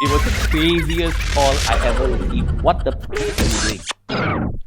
It was the craziest call I ever received. What the f are you doing?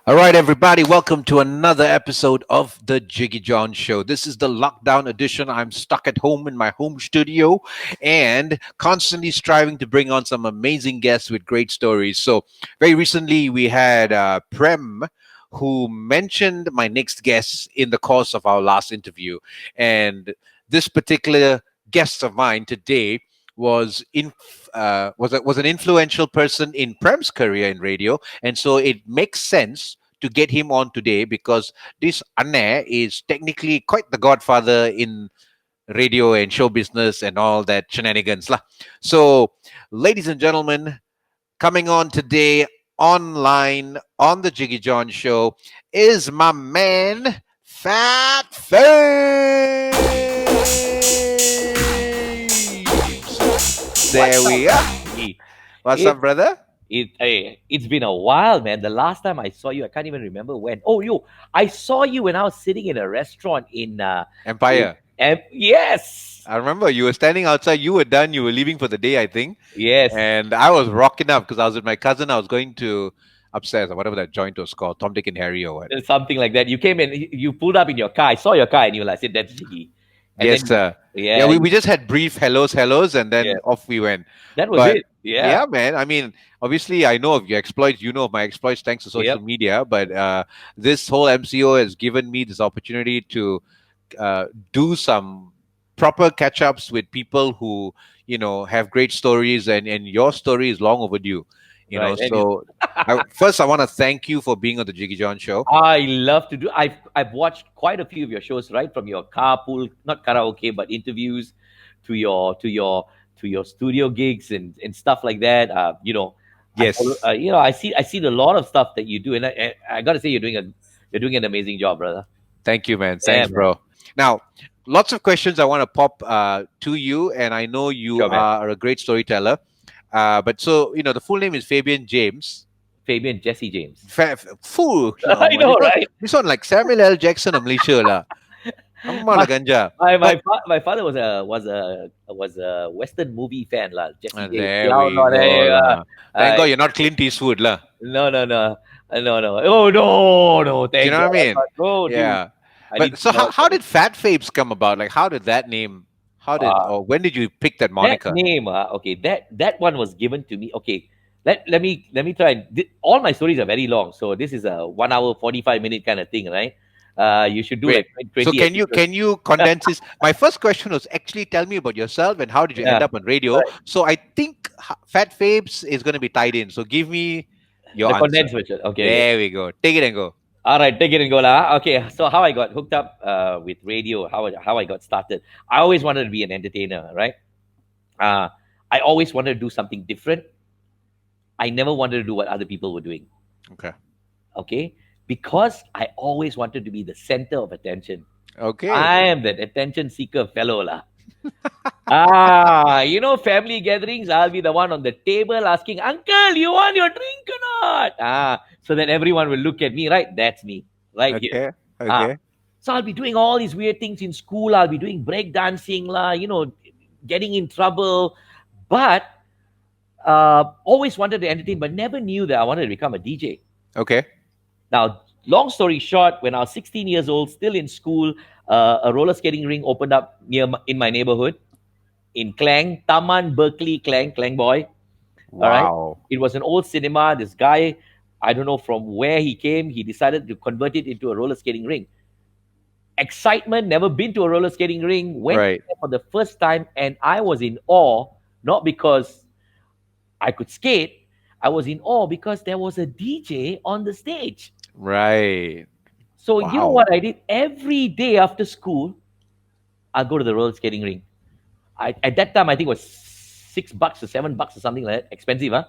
All right, everybody, welcome to another episode of the Jiggee Jon Show. This is the lockdown edition. I'm stuck at home in my home studio and constantly striving to bring on some amazing guests with great stories. So, very recently, we had Prem, who mentioned my next guest in the course of our last interview. And this particular guest of mine today was an influential person in Prem's career in radio, and so it makes sense to get him on today because this Anne is technically quite the godfather in radio and show business and all that shenanigans lah. So, ladies and gentlemen, coming on today online on the Jiggee Jon Show is my man Phat Fabes. There we are. Hey, What's It, up, brother? it's been a while, man. The last time I saw you, I can't even remember when. Oh, I saw you when I was sitting in a restaurant in Empire. yes, I remember you were standing outside. You were done. You were leaving for the day, I think. yes, And I was rocking up because I was with my cousin. I was going to upstairs or whatever that joint was called, Tom, Dick, and Harry or what. something like that. You came in, you pulled up in your car. I saw your car, and you were like, "Said that's Jiggy." And Yes, then, sir. Yeah, we just had brief hellos, and then yeah, off we went. that was But it. Yeah, yeah, man. I mean, obviously, I know of your exploits. You know of my exploits thanks to social yep, media. But this whole MCO has given me this opportunity to do some proper catch ups with people who have great stories, and your story is long overdue. right. And So first, I want to thank you for being on the Jiggee Jon Show. I love to do. I've watched quite a few of your shows, right? From your carpool, not karaoke, but interviews, to your studio gigs and stuff like that. Yes. I see a lot of stuff that you do, and I got to say you're doing an amazing job, brother. Thank you, man. Yeah, Thanks, man. bro. Now, lots of questions I want to pop to you, and I know you Sure, man. are a great storyteller. But so the full name is Fabian James. Fabian Jesse James. Fool. I know, right? This one like Samuel L. Jackson of Malaysia lah. Amma My la ganja. my father was a Western movie fan, lah. Jesse James. There Yeah, we no, go lah. Thank uh, God you're not Clint Eastwood lah. no, no, no, no, no. Oh no. Do you Thank know what I God. mean? Oh, dude. Yeah. I But need so to know. how did Phat Fabes come about? Like how did that name? Uh, Or when did you pick that that moniker? name, okay, that one was given to me. Okay, let me try. All my stories are very long, so this is a 1 hour 45 minute kind of thing, right? You should do Wait. like So 20 can episodes. you condense this? My first question was actually tell me about yourself and how did you Yeah, end up on radio? right. So I think Phat Fabes is going to be tied in. So give me your The answer. condensed version. Okay, okay. There we go. Take it and go. All right, take it and go lah. Okay, so how I got hooked up with radio, how I got started. I always wanted to be an entertainer, right? I always wanted to do something different. I never wanted to do what other people were doing. Okay. Okay, because I always wanted to be the center of attention. Okay. I am that attention seeker fellow lah. Family gatherings, I'll be the one on the table asking, "Uncle, you want your drink or not?" So that everyone will look at me, right? That's me, right here. Okay. Ah, Okay. so I'll be doing all these weird things in school. I'll be doing break dancing lah, getting in trouble. But always wanted to entertain, but never knew that I wanted to become a DJ. Okay. Now, long story short, when I was 16 years old, still in school, a roller skating ring opened up in my neighborhood in Klang, Taman Berkeley Klang Boy. All right. Wow. It was an old cinema. This guy, I don't know from where he came, he decided to convert it into a roller skating ring. Excitement, never been to a roller skating ring, went Right. there for the first time, and I was in awe, not because I could skate, I was in awe because there was a DJ on the stage. Right. So you know Wow. what I did? Every day after school, I'll go to the roller skating ring. At that time, I think it was $6 or $7 or something like that. Expensive, huh?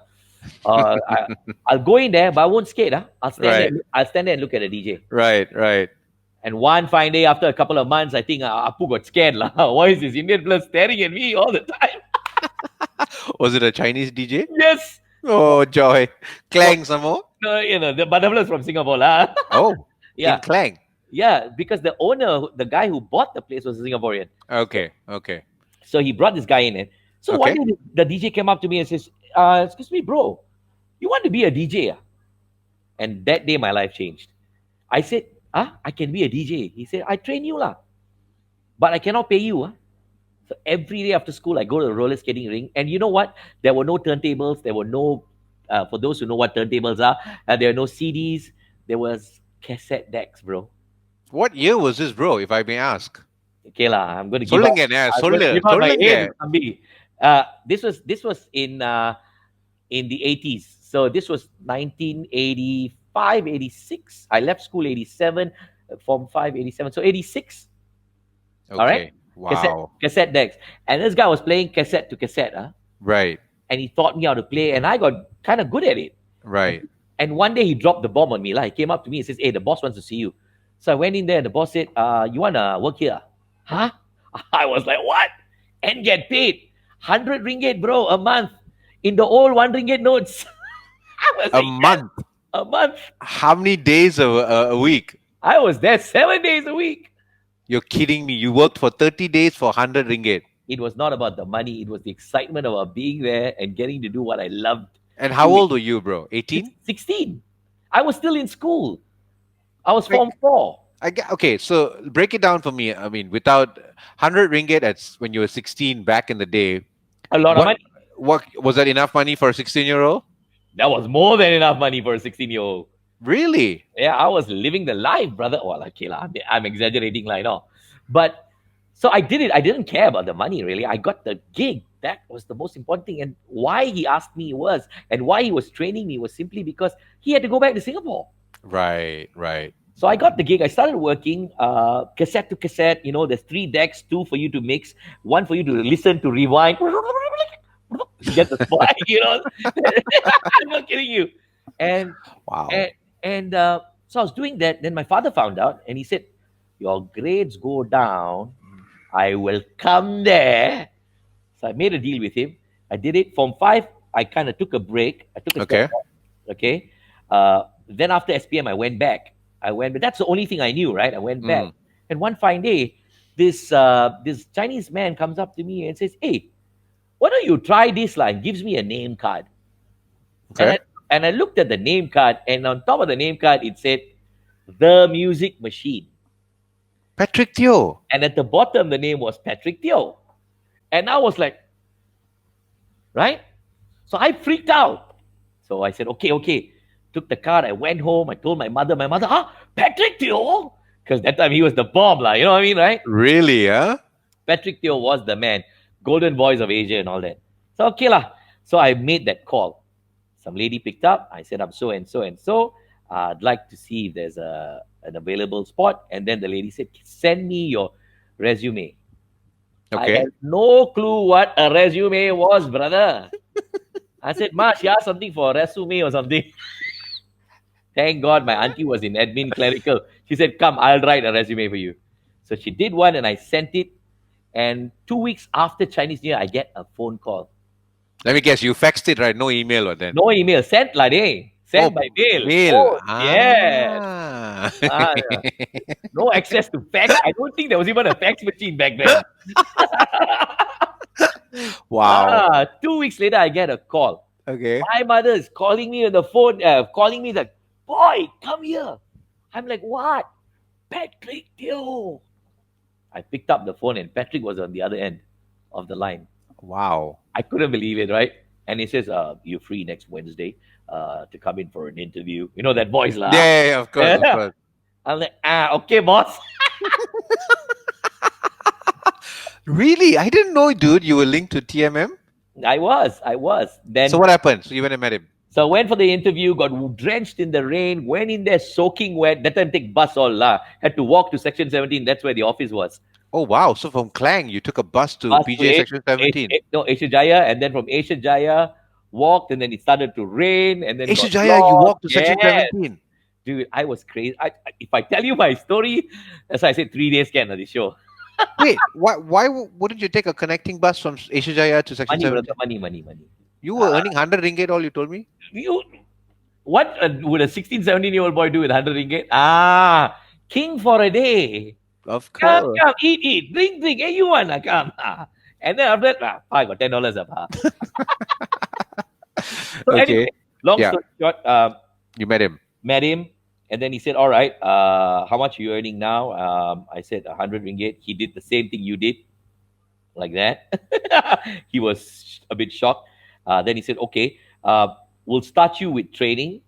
I'll go in there, but I won't skate. Huh? Right. I'll stand there and look at the DJ. Right. Right. And one fine day, after a couple of months, I think Apu got scared. Why is this Indian blood staring at me all the time? Was it a Chinese DJ? Yes. Oh, joy. Clang some more. No, the butterflies from Singapore, lah. Oh, in Yeah, Klang. yeah, because the owner, the guy who bought the place was a Singaporean. So, Okay, okay, so he brought this guy in. And so one okay. day the DJ came up to me and says, excuse me, bro, you want to be a DJ? Ah?" And that day my life changed. I said, I can be a DJ. He said, I train you, lah, but I cannot pay you. Ah. So every day after school, I go to the roller skating ring. And you know what? There were no turntables. There were no, for those who know what turntables are, there were no CDs. There was cassette decks, bro. What year was this, bro, if I may ask? Okay lah, I'm going to give out. Solunga, I'm going to Solunga, give out my age, Solunga. Ambi. This was in the 80s. So this was 1985, 86. I left school 87, Form 5, 87. So 86. All right, Okay, cassette wow. cassette decks, and this guy was playing cassette to cassette, Right, and he taught me how to play, and I got kind of good at it. And, right. and one day he dropped the bomb on me. Like, he came up to me and says, "Hey, the boss wants to see you." So I went in there, and the boss said, "You wanna work here?" Huh? I was like, "What?" And get paid 100 ringgit, bro, a month in the old 1 ringgit notes. I was A like, "Yes, month. a month." How many days a week? I was there 7 days a week. You're kidding me. You worked for 30 days for 100 ringgit. It was not about the money. It was the excitement about being there and getting to do what I loved And how doing. old were you, bro? 18? 16. I was still in school. I was Like, Form 4. okay, so break it down for me. I mean, without 100 ringgit when you were 16 back in the day, A lot of what money. what was that enough money for a 16-year-old? That was more than enough money for a 16-year-old. Really? Yeah, I was living the life, brother. Well, okay, lah, I'm exaggerating, like, no. But so I did it. I didn't care about the money, really. I got the gig. That was the most important thing. And why he asked me was, and why he was training me was simply because he had to go back to Singapore. Right, right. So I got the gig. I started working cassette to cassette. There's 3 decks, 2 for you to mix, 1 for you to listen, to rewind, to get the spot. I'm not kidding you. And Wow. and so I was doing that. Then my father found out, and he said, "Your grades go down. I will come there." So I made a deal with him. I did it. From 5, I kind of took a break. I took a Okay. step back. Okay. Then after SPM, I went back. But that's the only thing I knew, right? I went back. Mm. And one fine day, this Chinese man comes up to me and says, "Hey, why don't you try this?" Line gives me a name card. And Okay. I looked at the name card, and on top of the name card, it said, "The Music Machine." Patrick Teo. And at the bottom, the name was Patrick Teo. And I was like, right? So I freaked out. So I said, okay. Took the card. I went home. I told my mother, Patrick Teo? Because that time he was the bomb, you know what I mean, right? Really, huh? Patrick Teo was the man. Golden voice of Asia and all that. So, okay lah. So I made that call. Some lady picked up. I said, "I'm so and so and so. I'd like to see if there's an available spot." And then the lady said, "Send me your resume." I Okay. had no clue what a resume was, brother. I said, "Ma, she asked something for a resume or something." Thank God my auntie was in admin clerical. She said, "Come, I'll write a resume for you." So she did one, and I sent it. And 2 weeks after Chinese New Year, I get a phone call. Let me guess, you faxed it, right? No email or then? No email, sent like day. Sent by mail. Mail. Oh, yes. Ah. Yeah. No access to fax. I don't think there was even a fax machine back then. Wow. 2 weeks later, I get a call. Okay. My mother is calling me on the phone, calling me like, "Boy, come here." I'm like, "What?" "Patrick Teo." I picked up the phone, and Patrick was on the other end of the line. Wow. I couldn't believe it, right? And he says, "You're free next Wednesday to come in for an interview." You know that voice, lah. Yeah, of course, of course. I'm like, "Okay, boss." Really? I didn't know, dude, you were linked to TMM. I was. Then So what happened? So you went and met him. so I went for the interview, got drenched in the rain, went in there soaking wet. That time take bus all lah. Had to walk to section 17. That's where the office was. Oh, wow. So from Klang, you took a bus to Bus PJ to Section 17. Asia Jaya, and then from Asia Jaya, walked, and then it started to rain, and then Asia got Jaya, you lost. walked to Section Yes. 17. Dude, I was crazy. If I tell you my story, that's why I said 3 days can of the show. Wait, why wouldn't you take a connecting bus from Asia Jaya to Section Money, 17? brother, money. You were earning 100 ringgit all, you told me? You What would a 16, 17-year-old boy do with 100 ringgit? Ah, king for a day. Of Come, course. come, eat, drink. Hey, you want come. And then after that, I got $10 up. So Okay. anyway, long Yeah. story short, You met him. met him, and then he said, "All right, how much are you earning now?" I said, 100 ringgit. He did the same thing you did, like that. He was a bit shocked. Then he said, "Okay, we'll start you with training.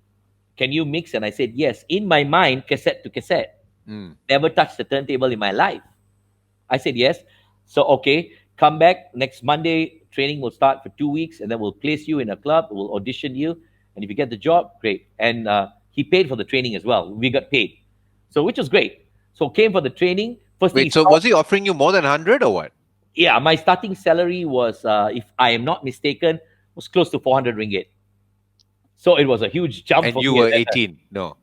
Can you mix?" And I said, "Yes." In my mind, cassette to cassette. Mm. Never touched the turntable in my life. I said yes. So okay, come back next Monday. Training will start for 2 weeks, and then we'll place you in a club. We'll audition you, and if you get the job, great. And he paid for the training as well. We got paid, so which was great. So came for the training. First thing he Wait, so saw, was he offering you more than 100 or what? yeah, my starting salary was, if I am not mistaken, was close to 400 ringgit. So it was a huge jump And for you me at were that time. 18? No.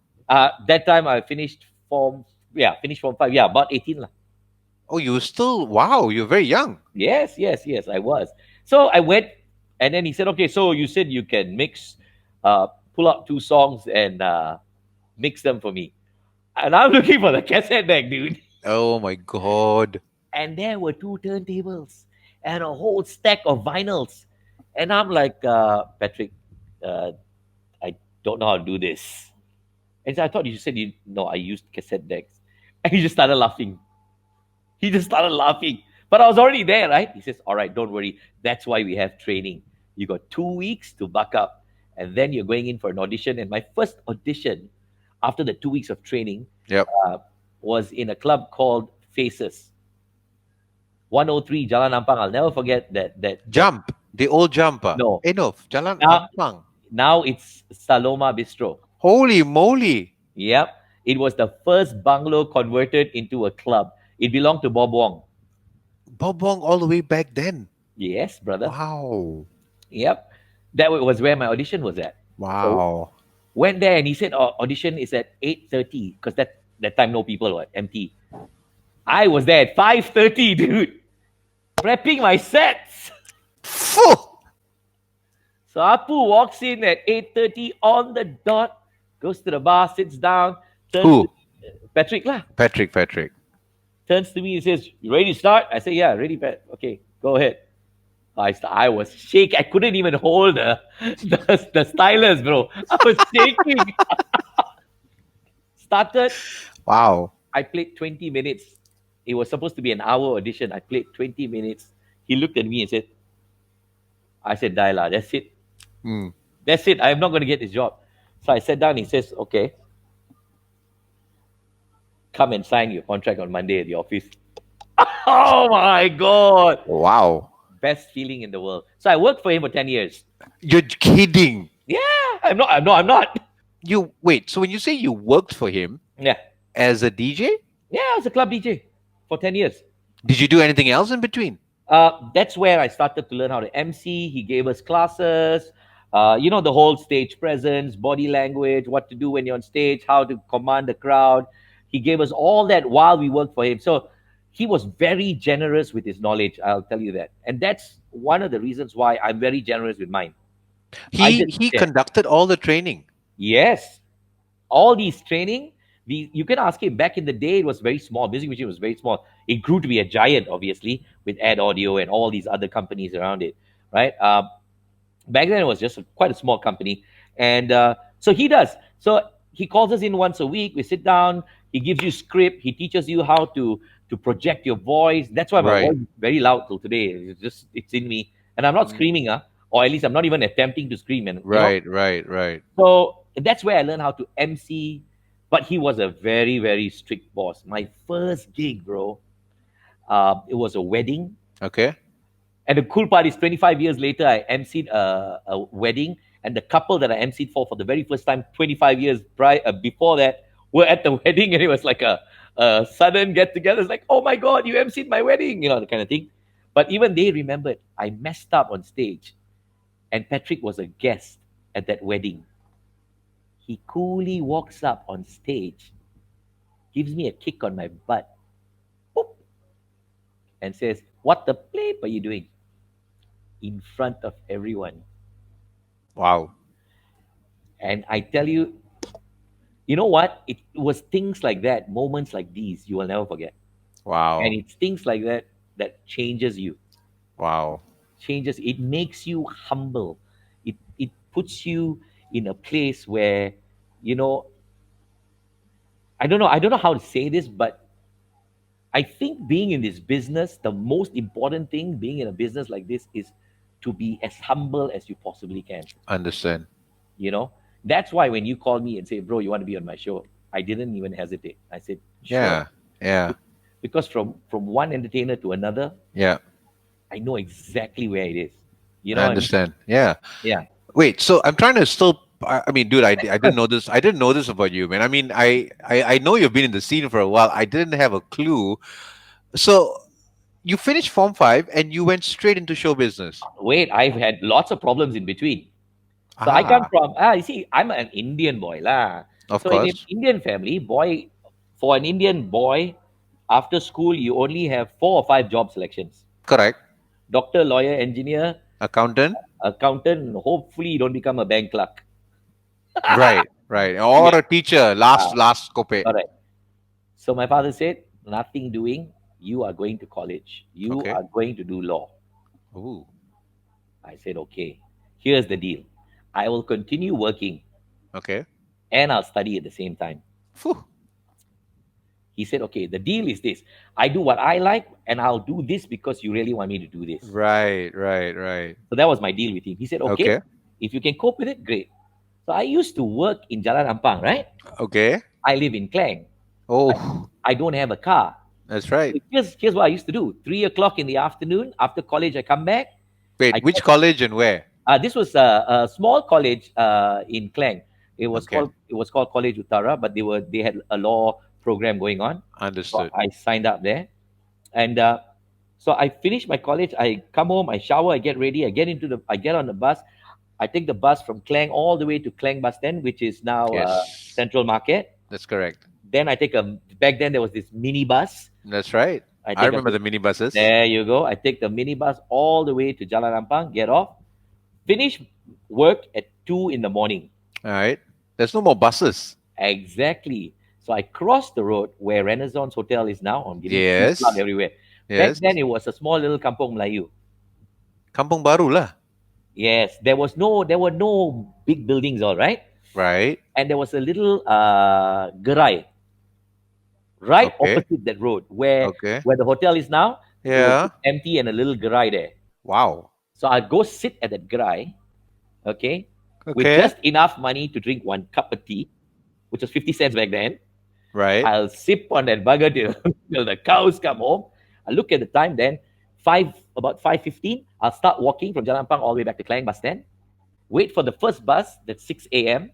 That time I finished form, yeah, finished form five, yeah, about 18 lah. Oh, you were still, wow, you're very young. Yes, I was. So I went, and then he said, "Okay, so you said you can mix, pull out two songs and mix them for me." And I'm looking for the cassette deck, dude. Oh my God. And there were two turntables and a whole stack of vinyls. And I'm like, Patrick, uh, I don't know how to do this. And so I thought you said you no, I used cassette decks. And he just started laughing. He just started laughing. But I was already there, right? He says, "All right, don't worry. That's why we have training. You got 2 weeks to buck up. And then you're going in for an audition." And my first audition after the 2 weeks of training Yep. uh, was in a club called Faces, 103 Jalan Ampang. I'll never forget that. Jump. The old jumper. No. No, Jalan Now Ampang. now it's Saloma Bistro. Holy moly. Yep. It was the first bungalow converted into a club. It belonged to Bob Wong. Bob Wong all the way back then. Yes, brother. Wow. Yep. That was where my audition was at. So Wow. went there and he said, audition is at 8:30 because that time no people were empty. I was there at 5:30, dude, prepping my sets. Phew. So Apu walks in at 8:30 on the dot, goes to the bar, sits down, turns to Who? Patrick lah, Patrick. turns to me and says, "You ready to start?" I say, "Yeah, ready, Pat. Okay, go ahead." I was shaking. I couldn't even hold the stylus, bro. I was shaking. Started. Wow. I played 20 minutes. It was supposed to be an hour audition. I played 20 minutes. He looked at me and said, I said, "Daila, that's it. Mm. That's it. I'm not going to get this job." So I sat down. He says, "Okay, come and sign your contract on Monday at the office." Oh my God. Wow. Best feeling in the world. So I worked for him for 10 years. You're kidding. Yeah, I'm not. You wait, so when you say you worked for him Yeah. as a DJ, Yeah, I was a club DJ for 10 years. did you do anything else in between? That's where I started to learn how to MC. He gave us classes, the whole stage presence, body language, what to do when you're on stage, how to command the crowd. He gave us all that while we worked for him. So he was very generous with his knowledge. I'll tell you that. And that's one of the reasons why I'm very generous with mine. I He just he share. conducted all the training. Yes, all these training, you can ask him. Back in the day, it was very small. Music Machine was very small. It grew to be a giant, obviously, with Ad Audio and all these other companies around it, right? Back then, it was just quite a small company, and so he does. So he calls us in once a week. We sit down. He gives you script. He teaches you how to project your voice. That's why my Right. voice is very loud till today. It's in me, and I'm not Mm. screaming, or at least I'm not even attempting to scream. And Right. so that's where I learned how to MC. But he was a very, very strict boss. My first gig, bro, it was a wedding. Okay. And the cool part is 25 years later, I MC'd a wedding. And the couple that I MC'd for the very first time, 25 years before that, were at the wedding. And it was like a sudden get together. It's like, "Oh my God, you MC'd my wedding," the kind of thing. But even they remembered I messed up on stage. And Patrick was a guest at that wedding. He coolly walks up on stage, gives me a kick on my butt, boop, and says, "What the bleep are you doing?" In front of everyone. Wow. And I tell you, you know what? It was things like that, moments like these, you will never forget. And Wow. it's things like that that changes you, Wow. changes. It makes you humble. It puts you in a place where, you know, I don't know how to say this, but I think being in this business, the most important thing being in a business like this is to be as humble as you possibly can. Understand. You know, that's why when you call me and say, "Bro, you want to be on my show?" I didn't even hesitate. I said, "Sure," Yeah. Yeah. because from one entertainer to another, Yeah. I know exactly where it is. You know I what I mean? understand. Yeah. Yeah. Wait, so I'm trying to still. I mean, dude, I didn't know this. I didn't know this about you, man. I mean, I know you've been in the scene for a while. I didn't have a clue. So you finished Form 5 and you went straight into show business. Wait, I've had lots of problems in between. So I come Ah, from you see, I'm an Indian boy lah. of So in an course. Indian family, boy, for an Indian boy, after school you only have 4 or 5 job selections: Correct. doctor, lawyer, engineer, Accountant. accountant. Hopefully, you don't become a bank clerk. Right. Right. You Or get a teacher. uh, Last cope. correct. So my father said, nothing doing. You are going to college. You Okay. are going to do law. Ooh. I said, okay. Here's the deal. I will continue working Okay. and I'll study at the same time. Phew. He said, okay, the deal is this. I do what I like and I'll do this because you really want me to do this. Right. Right. Right. So that was my deal with him. He said, okay, Okay. if you can cope with it, great. So I used to work in Jalan Ampang, right? Okay. I live in Klang. I, Oh, I don't have a car. that's right. So here's what I used to do. 3 o'clock in the afternoon, after college, I come back. Wait, I which get, college and where? this was a small college in Klang. Okay. It was called College Uttara, but they had a law program going on. So Understood. I signed up there. And so I finish my college. I come home, I shower, I get ready, I get on the bus. I take the bus from Klang all the way to Klang bus stand, which is now Yes. Central Market. That's correct. Then I take a back then there was this mini bus. That's right. I I take a remember the minibuses. There you go. I take the minibus all the way to Jalan Ampang, get off, finish work at 2 in the morning. All right. There's no more buses. Exactly. So I crossed the road where Renaissance Hotel is now. I'm giving free plug Yes. everywhere. Back Yes. then it was a small little kampong Melayu. Kampung Baru lah. Yes, there were no big buildings, all right. Right. And there was a little gerai right Okay. opposite that road Okay. where the hotel is now. It was Yeah. empty and a little gerai there. Wow. So I go sit at that gerai, okay, with Okay. just enough money to drink one cup of tea, which was 50 cents back then. Right. I'll sip on that burger till, till the cows come home. I look at the time then, about 5:15. I'll start walking from Jalan Pang all the way back to Klang bus stand. Wait for the first bus, that's 6 a.m.,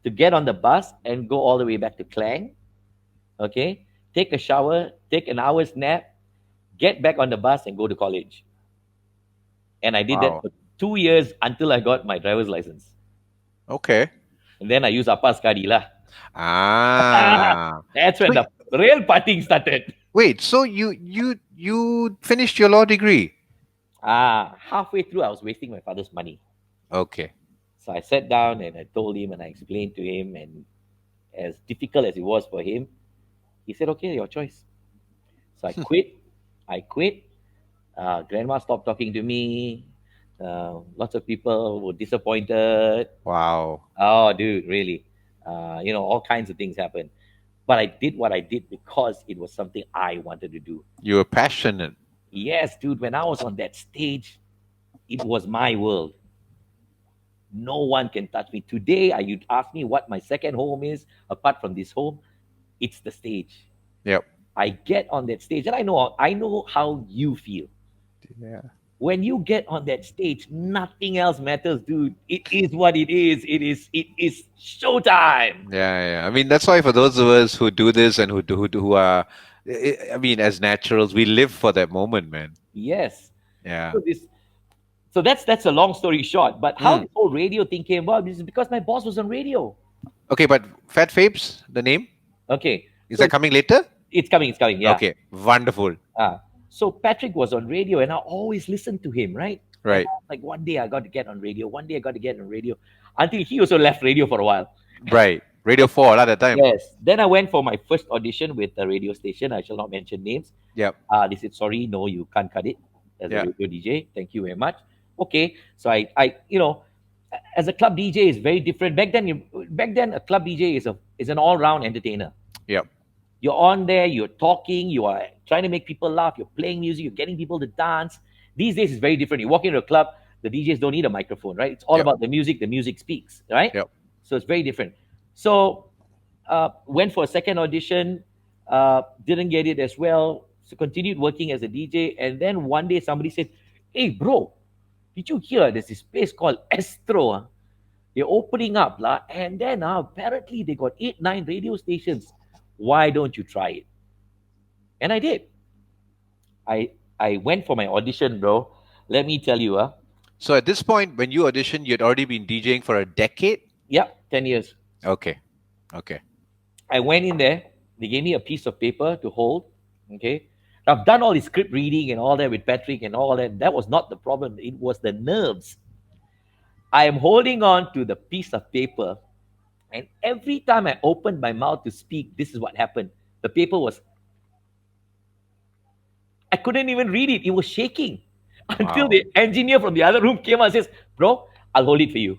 to get on the bus and go all the way back to Klang. Okay, take a shower, take an hour's nap, get back on the bus and go to college. And I did that Wow. for 2 years until I got my driver's license. Okay. And then I use Appa's Kadi lah. Ah. That's when Wait. the real partying started. Wait. So you finished your law degree? Halfway through, I was wasting my father's money. Okay. So I sat down and I told him and I explained to him. And as difficult as it was for him, he said, okay, your choice. So I quit. I quit. Grandma stopped talking to me. Lots of people were disappointed. Wow. Oh, dude, really? All kinds of things happened. But I did what I did because it was something I wanted to do. You were passionate. Yes, dude, when I was on that stage, it was my world. No one can touch me. Today, you'd ask me what my second home is, apart from this home, it's the stage. Yep. I get on that stage, and I know how you feel. Yeah. When you get on that stage, nothing else matters, dude. It is what it is. It is showtime. Yeah, yeah. I mean, that's why for those of us who do this and who are, I mean, as naturals, we live for that moment, man. Yes. Yeah. So this so that's a long story short. But how Mm. this whole radio thing came about is because my boss was on radio. Okay, but Fat Fabes, the name, Okay. is So that coming later? it's coming, yeah. Okay, wonderful. So Patrick was on radio and I always listened to him, right? And Right. I was like, one day I got to get on radio. One day I got to get on radio. until he also left radio for a while. Right. Radio 4 at that time. Yes. Then I went for my first audition with a radio station. I shall not mention names. Yep. They said, sorry, no, you can't cut it as a Yeah. radio DJ. Thank you very much. Okay. So as a club DJ is very different. Back then, a club DJ is an all-round entertainer. Yep. You're on there, you're talking, you are trying to make people laugh, you're playing music, you're getting people to dance. These days, it's very different. You walk into a club, the DJs don't need a microphone, right? It's all Yep. about the music speaks, right? Yep. So it's very different. So went for a second audition, didn't get it as well. So continued working as a DJ. And then one day somebody said, hey, bro, did you hear there's this place called Astro? They're opening up. And then apparently they got 8, 9 radio stations. Why don't you try it? And I did. I went for my audition, bro. Let me tell you, So at this point, when you auditioned, you'd already been DJing for a decade? yeah, 10 years. Okay. Okay. I went in there. They gave me a piece of paper to hold. Okay. I've done all the script reading and all that with Patrick and all that. That was not the problem. It was the nerves. I am holding on to the piece of paper, and every time I opened my mouth to speak, this is what happened. The paper was, I couldn't even read it. It was shaking until Wow. the engineer from the other room came and says, bro, I'll hold it for you.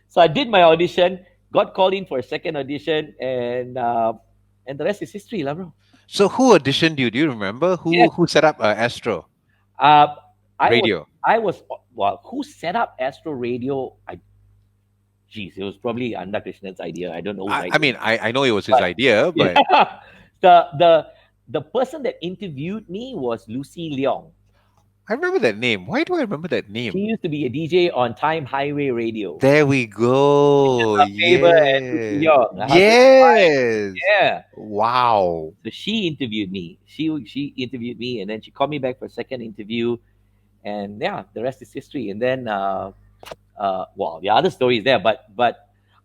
So I did my audition, got called in for a second audition, and the rest is history, lah, bro. So who auditioned you? Do you remember Yes. who set up Astro Uh, Radio? well, who set up Astro Radio? Geez, it was probably Anda Krishna's idea. I don't know whose I idea. mean, I know it was his But- idea, but Yeah. The person that interviewed me was Lucy Leong. I remember that name. Why do I remember that She name? used to be a DJ on Time Highway Radio. There we go. Her favor and Lucy Yeah. Leong, her husband and wife. Yes. Yeah. Wow. So she interviewed me. She interviewed me, and then she called me back for a second interview, and yeah, the rest is history. And then, well, the other story is there, but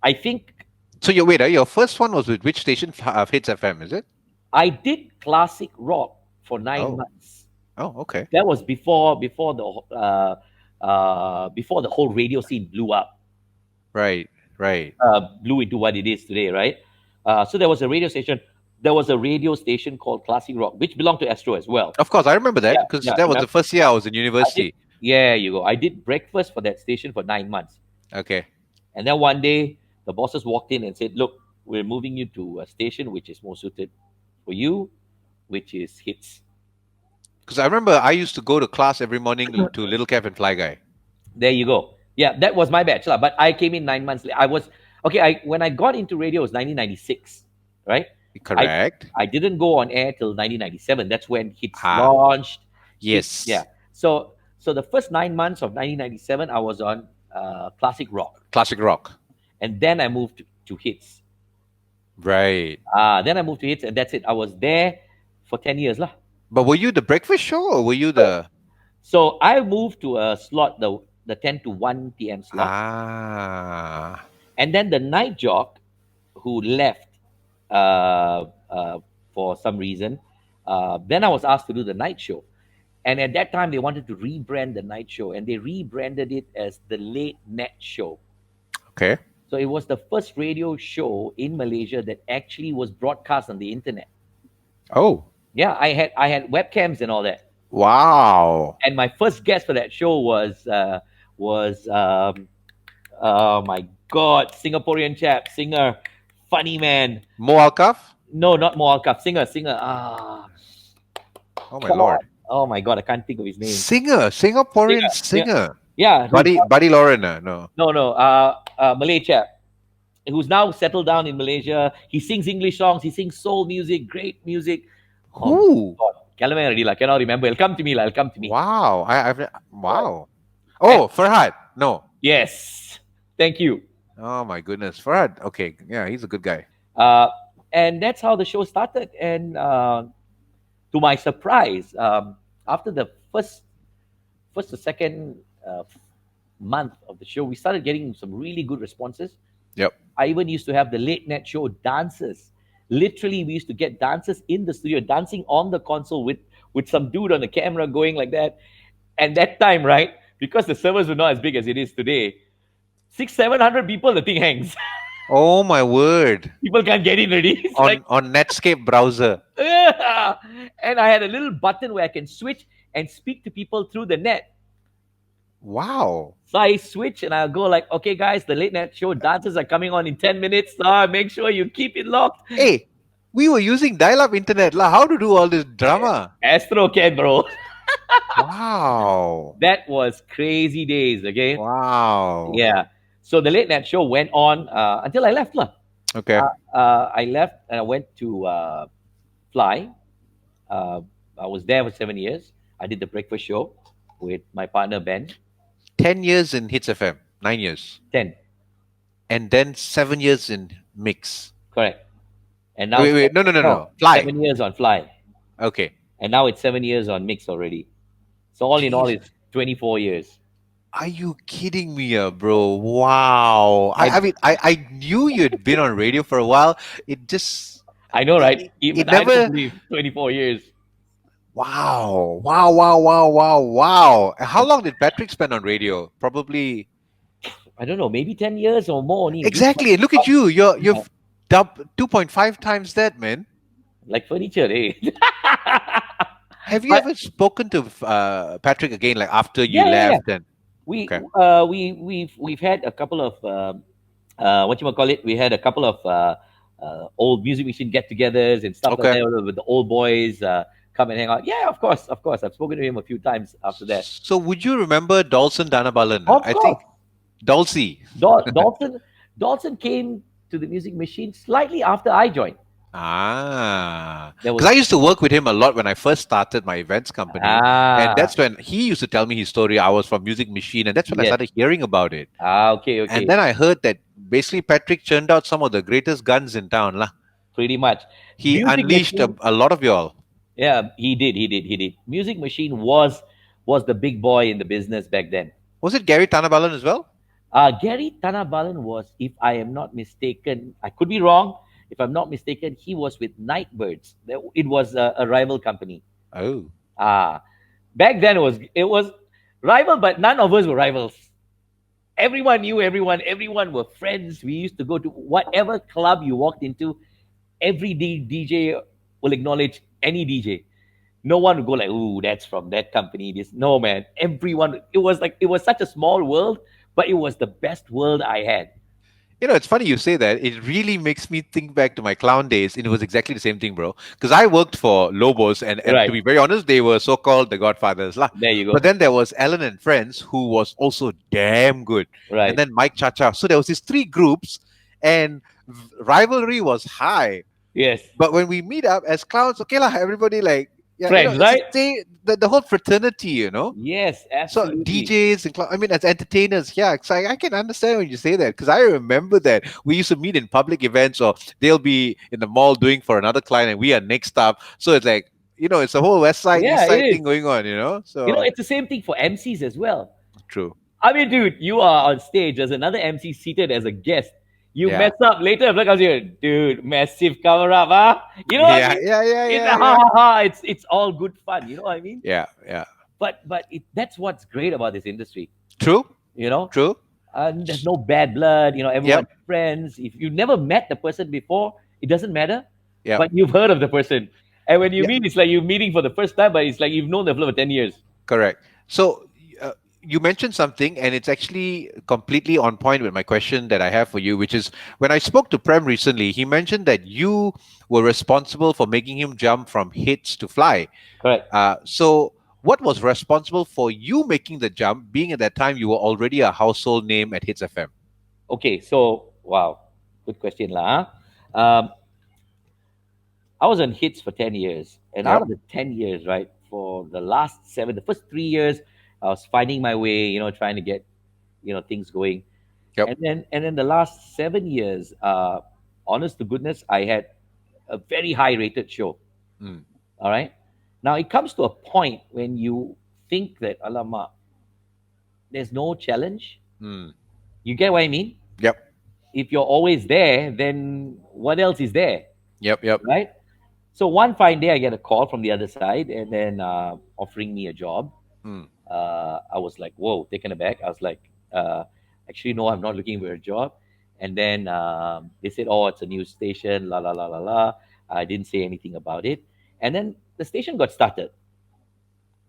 I think So your first one was with which station? Hits FM, is it? I did classic rock for 9 months. Oh, okay. That was before the whole radio scene blew up, Right. Right. blew into what it is today, right? So there was a radio station. There was a radio station called Classic Rock, which belonged to Astro as well. Of course, I remember that Yeah, because yeah, that was yeah. the first year I was in university. Yeah, you go. I did breakfast for that station for 9 months. Okay. And then one day, the bosses walked in and said, look, we're moving you to a station which is more suited for you, which is hits. Because I remember I used to go to class every morning to Little Cav and Fly Guy. There you go. Yeah, that was my batch. But I came in 9 months later. When I got into radio, it was 1996, right? Correct. I didn't go on air till 1997. That's when hits Ah. launched. Yes. Yeah. So the first 9 months of 1997, I was on classic rock. Classic rock. And then I moved to hits. Right. Then I moved to hits, and that's it. I was there for 10 years. Lah. But were you the breakfast show or were you the So I moved to a slot, the 10 to 1 p.m. slot. And then the night jock who left for some reason, then I was asked to do the night show. And at that time, they wanted to rebrand the night show, and they rebranded it as the Late Net Show. Okay. So it was the first radio show in Malaysia that actually was broadcast on the internet. Oh. Yeah, I had webcams and all that. Wow. And my first guest for that show was oh my God, Singaporean chap, singer, funny man. Mo Alkaf? No, not Mo Alkaf, singer. Oh my Come lord. on. Oh my God, I can't think of his name. Singer, Singaporean Singer, singer. Yeah, Buddy Lauren, no. no, Malay chap who's now settled down in Malaysia. He sings English songs. He sings soul music, great music. Who? Kalaman already lah. Cannot remember. It'll come to me lah. It'll come to me. Wow. Wow. Oh, Farhad. No. Yes. Thank you. Oh my goodness. Farhad. Okay. Yeah, he's a good guy. And that's how the show started. And to my surprise, after the first or second month of the show, we started getting some really good responses. Yep. I even used to have the late night show dancers. Literally, we used to get dancers in the studio dancing on the console with some dude on the camera going like that. And that time, right, because the servers were not as big as it is today. 700 people, the thing hangs. Oh my word. People can't get in already. It's like, On Netscape browser. and I had a little button where I can switch and speak to people through the net. Wow. So I switch and I'll go like, okay, guys, the late night show dances are coming on in 10 minutes. Make sure you keep it locked. Hey, we were using dial-up internet lah. How to do all this drama? Astro can, bro. Wow. That was crazy days, okay? Wow. Yeah. So the late night show went on until I left. Lah. Okay. I left and I went to Fly. Uh, I was there for 7 years. I did the breakfast show with my partner, Ben. 10 years in Hits FM. 9 years. 10, And then 7 years in Mix. correct. And now, Wait. No. Fly. 7 years on Fly. Okay. And now it's 7 years on Mix already. So all in all, Jeez. it's 24 years. Are you kidding me, bro? Wow. I mean, I knew you'd been on radio for a while. It just, I know, right? it Even I never, don't believe 24 years. wow. Wow, wow, wow, wow, wow. How long did Patrick spend on radio? Probably, I don't know, maybe 10 years or more. Only. exactly. And look at you. You've dubbed 2.5 times that, man. Like furniture, eh? Have you But- ever spoken to Patrick again, like after you Yeah. left? And We Okay. we've had a couple of what you call it? We had a couple of old music machine get-togethers and stuff Okay. like that with the old boys come and hang out. Yeah, of course, of course. I've spoken to him a few times after that. So would you remember Dawson Danabalan? Of I course, think Dulcie. Dalton came to the music machine slightly after I joined. There Because was I used to work with him a lot when I first started my events company. And that's when he used to tell me his story. I was from Music Machine, and that's when I Yes. started hearing about it. Okay. And then I heard that basically Patrick churned out some of the greatest guns in town. Lah. Pretty much. He Music unleashed Machine- a lot of y'all. Yeah, he did. Music Machine was the big boy in the business back then. Was it Gary Tanabalan as well? Gary Tanabalan was, if I am not mistaken, I could be wrong. If I'm not mistaken, he was with Nightbirds. It was a rival company. Oh. Back then it was rival, but none of us were rivals. Everyone knew everyone. Everyone were friends. We used to go to whatever club you walked into. Every DJ will acknowledge any DJ. No one would go like, "Ooh, that's from that company." This no man. Everyone. It was such a small world, but it was the best world I had. You know, it's funny you say that. It really makes me think back to my clown days, and it was exactly the same thing, bro. Because I worked for Lobos, and Right. to be very honest, they were so-called the Godfathers, lah. There you go. But then there was Alan and Friends, who was also damn good, Right. and then Mike Chacha. So there was these three groups, and rivalry was high. Yes. But when we meet up as clowns, okay lah, everybody like Friends, right? The whole fraternity, you know. Yes, So absolutely. DJs and I mean, as entertainers, yeah. So I can understand when you say that because I remember that we used to meet in public events, or they'll be in the mall doing for another client, and we are next up. So it's like it's a whole West Side, Yeah, East Side it is. thing going on, you know. So It's the same thing for MCs as well. true. I mean, dude, you are on stage. There's another MC seated as a guest. You Yeah. mess up later. Look out here, dude. Massive cover up, huh? You know what I mean? Yeah. It's all good fun. You know what I mean? Yeah. But that's what's great about this industry. True. You know, True. there's no bad blood. Everyone's friends. If you never met the person before, it doesn't matter. Yeah. But you've heard of the person, and when you Yeah. meet, it's like you're meeting for the first time. But it's like you've known them for 10 years. Correct. So you mentioned something, and it's actually completely on point with my question that I have for you, which is when I spoke to Prem recently, he mentioned that you were responsible for making him jump from hits to fly. Correct. So what was responsible for you making the jump, being at that time you were already a household name at Hits FM? Okay, so wow, good question, lah. I was on hits for 10 years, and out of the 10 years, right, for the last 7, the first 3 years, I was finding my way, trying to get, things going. Yep. And then the last 7 years, honest to goodness, I had a very high rated show. Mm. All right. Now it comes to a point when you think that, alamak, there's no challenge. Mm. You get what I mean? Yep. If you're always there, then what else is there? Yep. Right? So one fine day, I get a call from the other side, and then offering me a job. Mm. I was like, whoa, taken aback. I was like, actually, no, I'm not looking for a job. And then they said, oh, it's a new station, la la la la la. I didn't say anything about it. And then the station got started.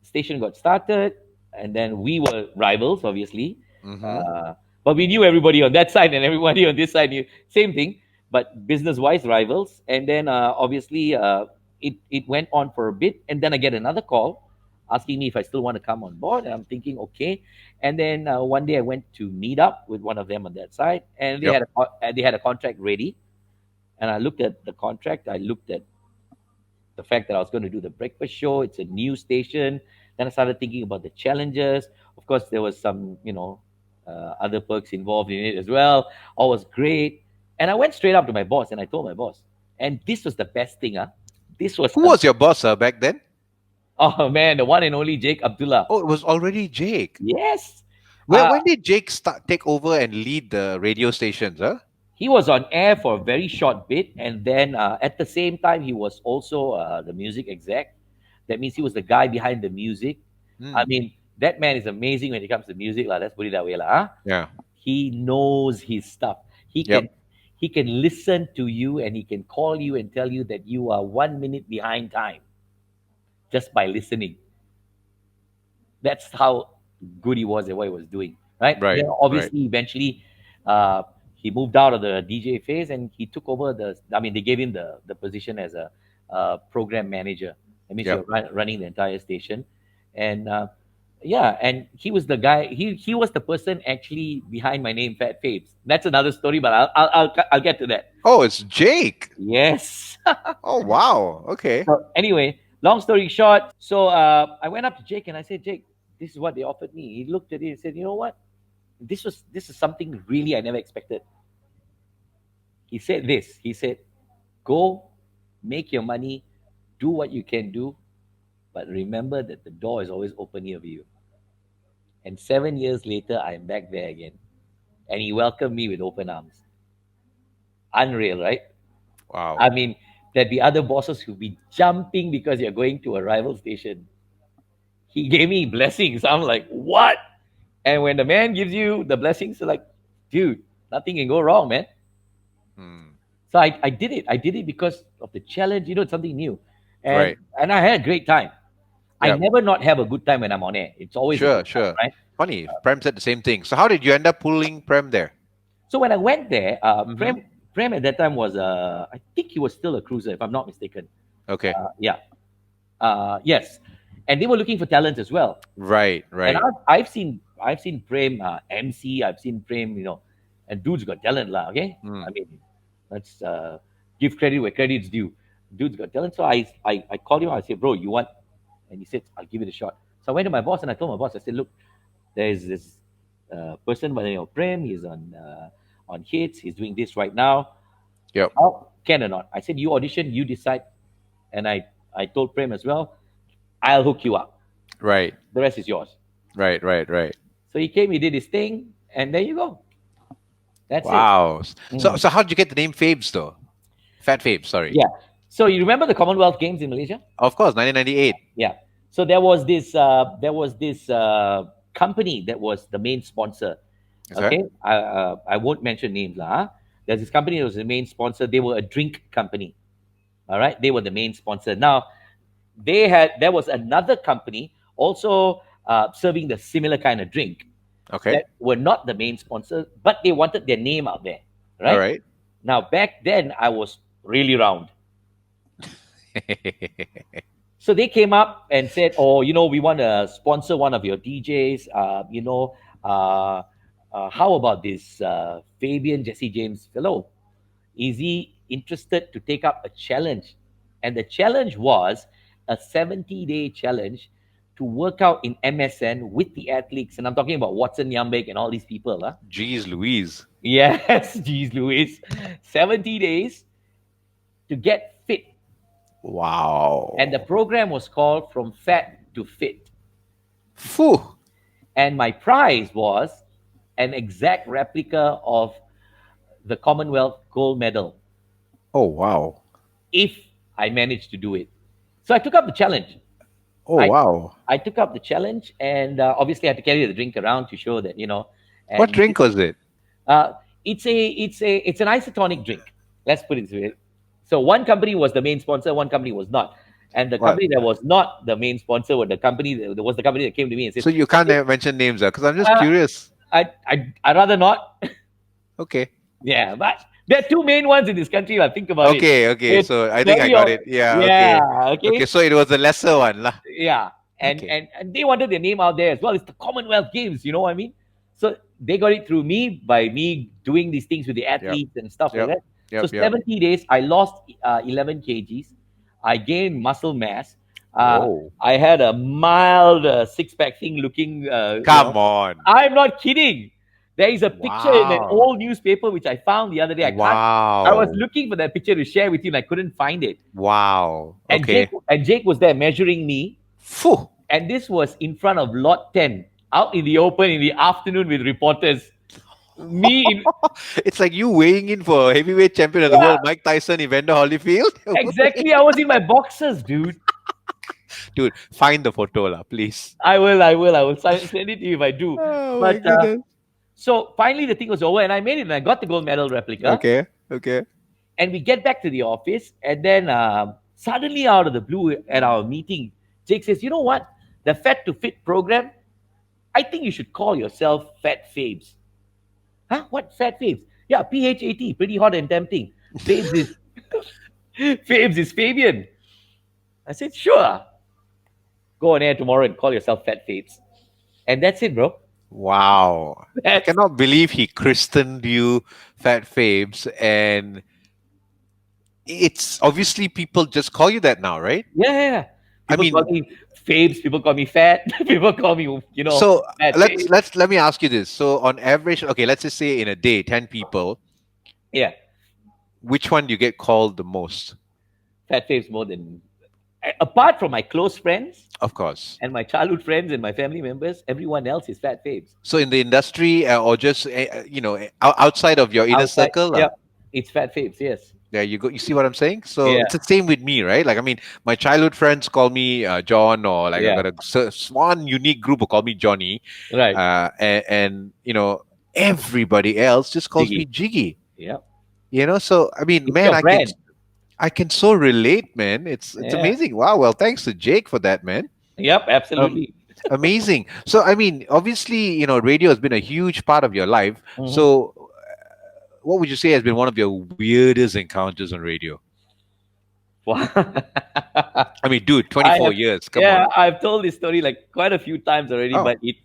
Station got started, and then we were rivals, obviously. Mm-hmm. Uh, but we knew everybody on that side and everybody on this side knew same thing, but business-wise rivals. And then obviously it went on for a bit, and then I get another call asking me if I still want to come on board. And I'm thinking, okay. And then one day I went to meet up with one of them on that side, and Yep. they had a contract ready. And I looked at the contract. I looked at the fact that I was going to do the breakfast show. It's a new station. Then I started thinking about the challenges. Of course, there was some, other perks involved in it as well. All was great. And I went straight up to my boss and I told my boss. And this was the best thing, huh? This was Who was your boss back then? oh man, the one and only Jake Abdullah. Oh, it was already Jake. Yes. When, Uh, when did Jake start take over and lead the radio stations? Huh? he was on air for a very short bit. And then at the same time, he was also the music exec. That means he was the guy behind the music. I Mm. mean, that man is amazing when it comes to music. Let's put it that way. Huh? Yeah. He knows his stuff. He Yep. can he can listen to you and he can call you and tell you that you are 1 minute behind time just by listening. That's how good he was at what he was doing, right? Right. Then Right. obviously, eventually, he moved out of the DJ phase and he took over the. I mean, they gave him the position as a program manager. That means you're Yep. running the entire station, and yeah, and he was the guy. He was the person actually behind my name, Phat Fabes. That's another story, but I'll get to that. Oh, it's Jake. Yes. Oh, wow. Okay. So anyway, long story short, so I went up to Jake and I said, Jake, this is what they offered me. He looked at it and said, you know what? This is something really I never expected. He said this. He said, go, make your money, do what you can do, but remember that the door is always open here for you. And 7 years later, I'm back there again. And he welcomed me with open arms. Unreal, right? I Wow. mean, there'd be other bosses who'd be jumping because you're going to a rival station. He gave me blessings. I'm like, what? And when the man gives you the blessings, like, dude, nothing can go wrong, man. Hmm. So I did it. I did it because of the challenge. It's something new, and Right. and I had a great time. I Yep. never not have a good time when I'm on air. It's always a Sure. good time, Sure. right? Funny. Prem said the same thing. So how did you end up pulling Prem there? So when I went there, Mm-hmm. Prem at that time was I think he was still a cruiser, if I'm not mistaken. Okay. Yeah, yes, and they were looking for talent as well. Right. And Right. I've seen Prem MC. I've seen Prem, and dude's got talent lah. Okay, I Mm. mean, let's give credit where credit's due. Dude's got talent. So I called him. I said, bro, you want? And he said, I'll give it a shot. So I went to my boss and I told my boss. I said, look, there's this person by the name of Prem. He's on hits. He's doing this right now. Yep. How can or not? I said, you audition, you decide. And I told Prem as well, I'll hook you up. Right. The rest is yours. Right. Right. Right. So he came, he did his thing, and there you go. That's it. Wow. So Mhm. so how did you get the name Fabes though? Fat Fabes. Sorry. Yeah. So you remember the Commonwealth Games in Malaysia? Of course. 1998. Yeah. So there was this company that was the main sponsor. Okay. Okay. I won't mention names lah. Huh? There's this company that was the main sponsor. They were a drink company. All right. They were the main sponsor. Now there was another company also serving the similar kind of drink Okay. that were not the main sponsor, but they wanted their name out there. All Right. right. Now back then I was really round. So they came up and said, "Oh, we want to sponsor one of your DJs. How about this Fabian Jesse James fellow? Is he interested to take up a challenge?" And the challenge was a 70-day challenge to work out in MSN with the athletes. And I'm talking about Watson Yambek and all these people. Huh? Jeez Louise. Yes, geez, Louis. 70 days to get fit. And the Wow. program was called From Fat to Fit. Phew. And my prize was an exact replica of the Commonwealth gold medal Oh wow. if I managed to do it. So I took up the challenge. Oh, I wow. I took up the challenge, and obviously I had to carry the drink around to show that What and drink was it? uh, it's an isotonic drink. Let's put it this way. So one company was the main sponsor, one company was not, and the What? company that was not the main sponsor was the company that came to me and said, So you can't mention names, because I'm just uh, curious. I'd rather not. Okay. Yeah, but there are two main ones in this country. I think about it. Okay, okay. It's So I think I very got it. Yeah, yeah, okay. Okay, okay. so it was the lesser one, lah. Yeah, and, Okay. and and they wanted their name out there as well. It's the Commonwealth Games, you know what I mean? So they got it through me by me doing these things with the Yep. athletes and stuff like Yep. that. So Yep. Yep. 70 days, I lost 11 kgs. I gained muscle mass. Whoa. I had a mild six-pack thing looking, Come on. I'm not kidding. There is a picture in an Wow. old newspaper which I found the other day. I was Wow. looking for that picture to share with you and I couldn't find it. Wow. And Jake Okay. and Jake was there measuring me, Phew. and this was in front of lot 10, out in the open in the afternoon with reporters. Me in, It's like you weighing in for heavyweight champion of the yeah, world, Mike Tyson, Evander Holyfield. exactly. I was in my boxers, dude. Dude, find the photo, lah, please. I will send it to you if I do. Oh my But goodness. so finally the thing was over and I made it and I got the gold medal replica. Okay. Okay. And we get back to the office, and then suddenly out of the blue at our meeting, Jake says, "You know what? The Fat to Fit program. I think you should call yourself Phat Fabes." Huh? What Phat Fabes? Yeah, PHAT, pretty hot and tempting. Fabes is Fabes is Fabian. I said, "Sure. Go on air tomorrow and call yourself Phat Fabes." And that's it, bro. Wow. I That's cannot believe he christened you Fat Fabes, and it's obviously people just call you that now, right? yeah, yeah, yeah. I People call mean, me Fabes. People call me fat. People call me, so Phat let's Fabes. let's let me ask you this. So on average, okay, let's just say in a day, 10 people, Yeah, which one do you get called the most? Phat Fabes more than apart from my close friends Of course. and my childhood friends and my family members, everyone else is Phat Fabes. So in the industry, or just outside of your inner Outside, circle, yeah, it's Phat Fabes. Yes, there you go. You see what I'm saying? So yeah, it's the same with me, right? Like, I mean, my childhood friends call me John, or like I yeah, got one unique group who call me Johnny, right. and everybody else just calls me Jiggy, Jiggy. yeah, So I mean, it's man, your brand. I can so relate, man. It's Yeah, amazing. Wow. Well, thanks to Jake for that, man. yep, Um, absolutely. Amazing. So I mean, obviously, radio has been a huge part of your life. Hmm. So what would you say has been one of your weirdest encounters on radio? I mean, dude, I 24 have, years. Come yeah, on. I've told this story like quite a few times already, Oh, but it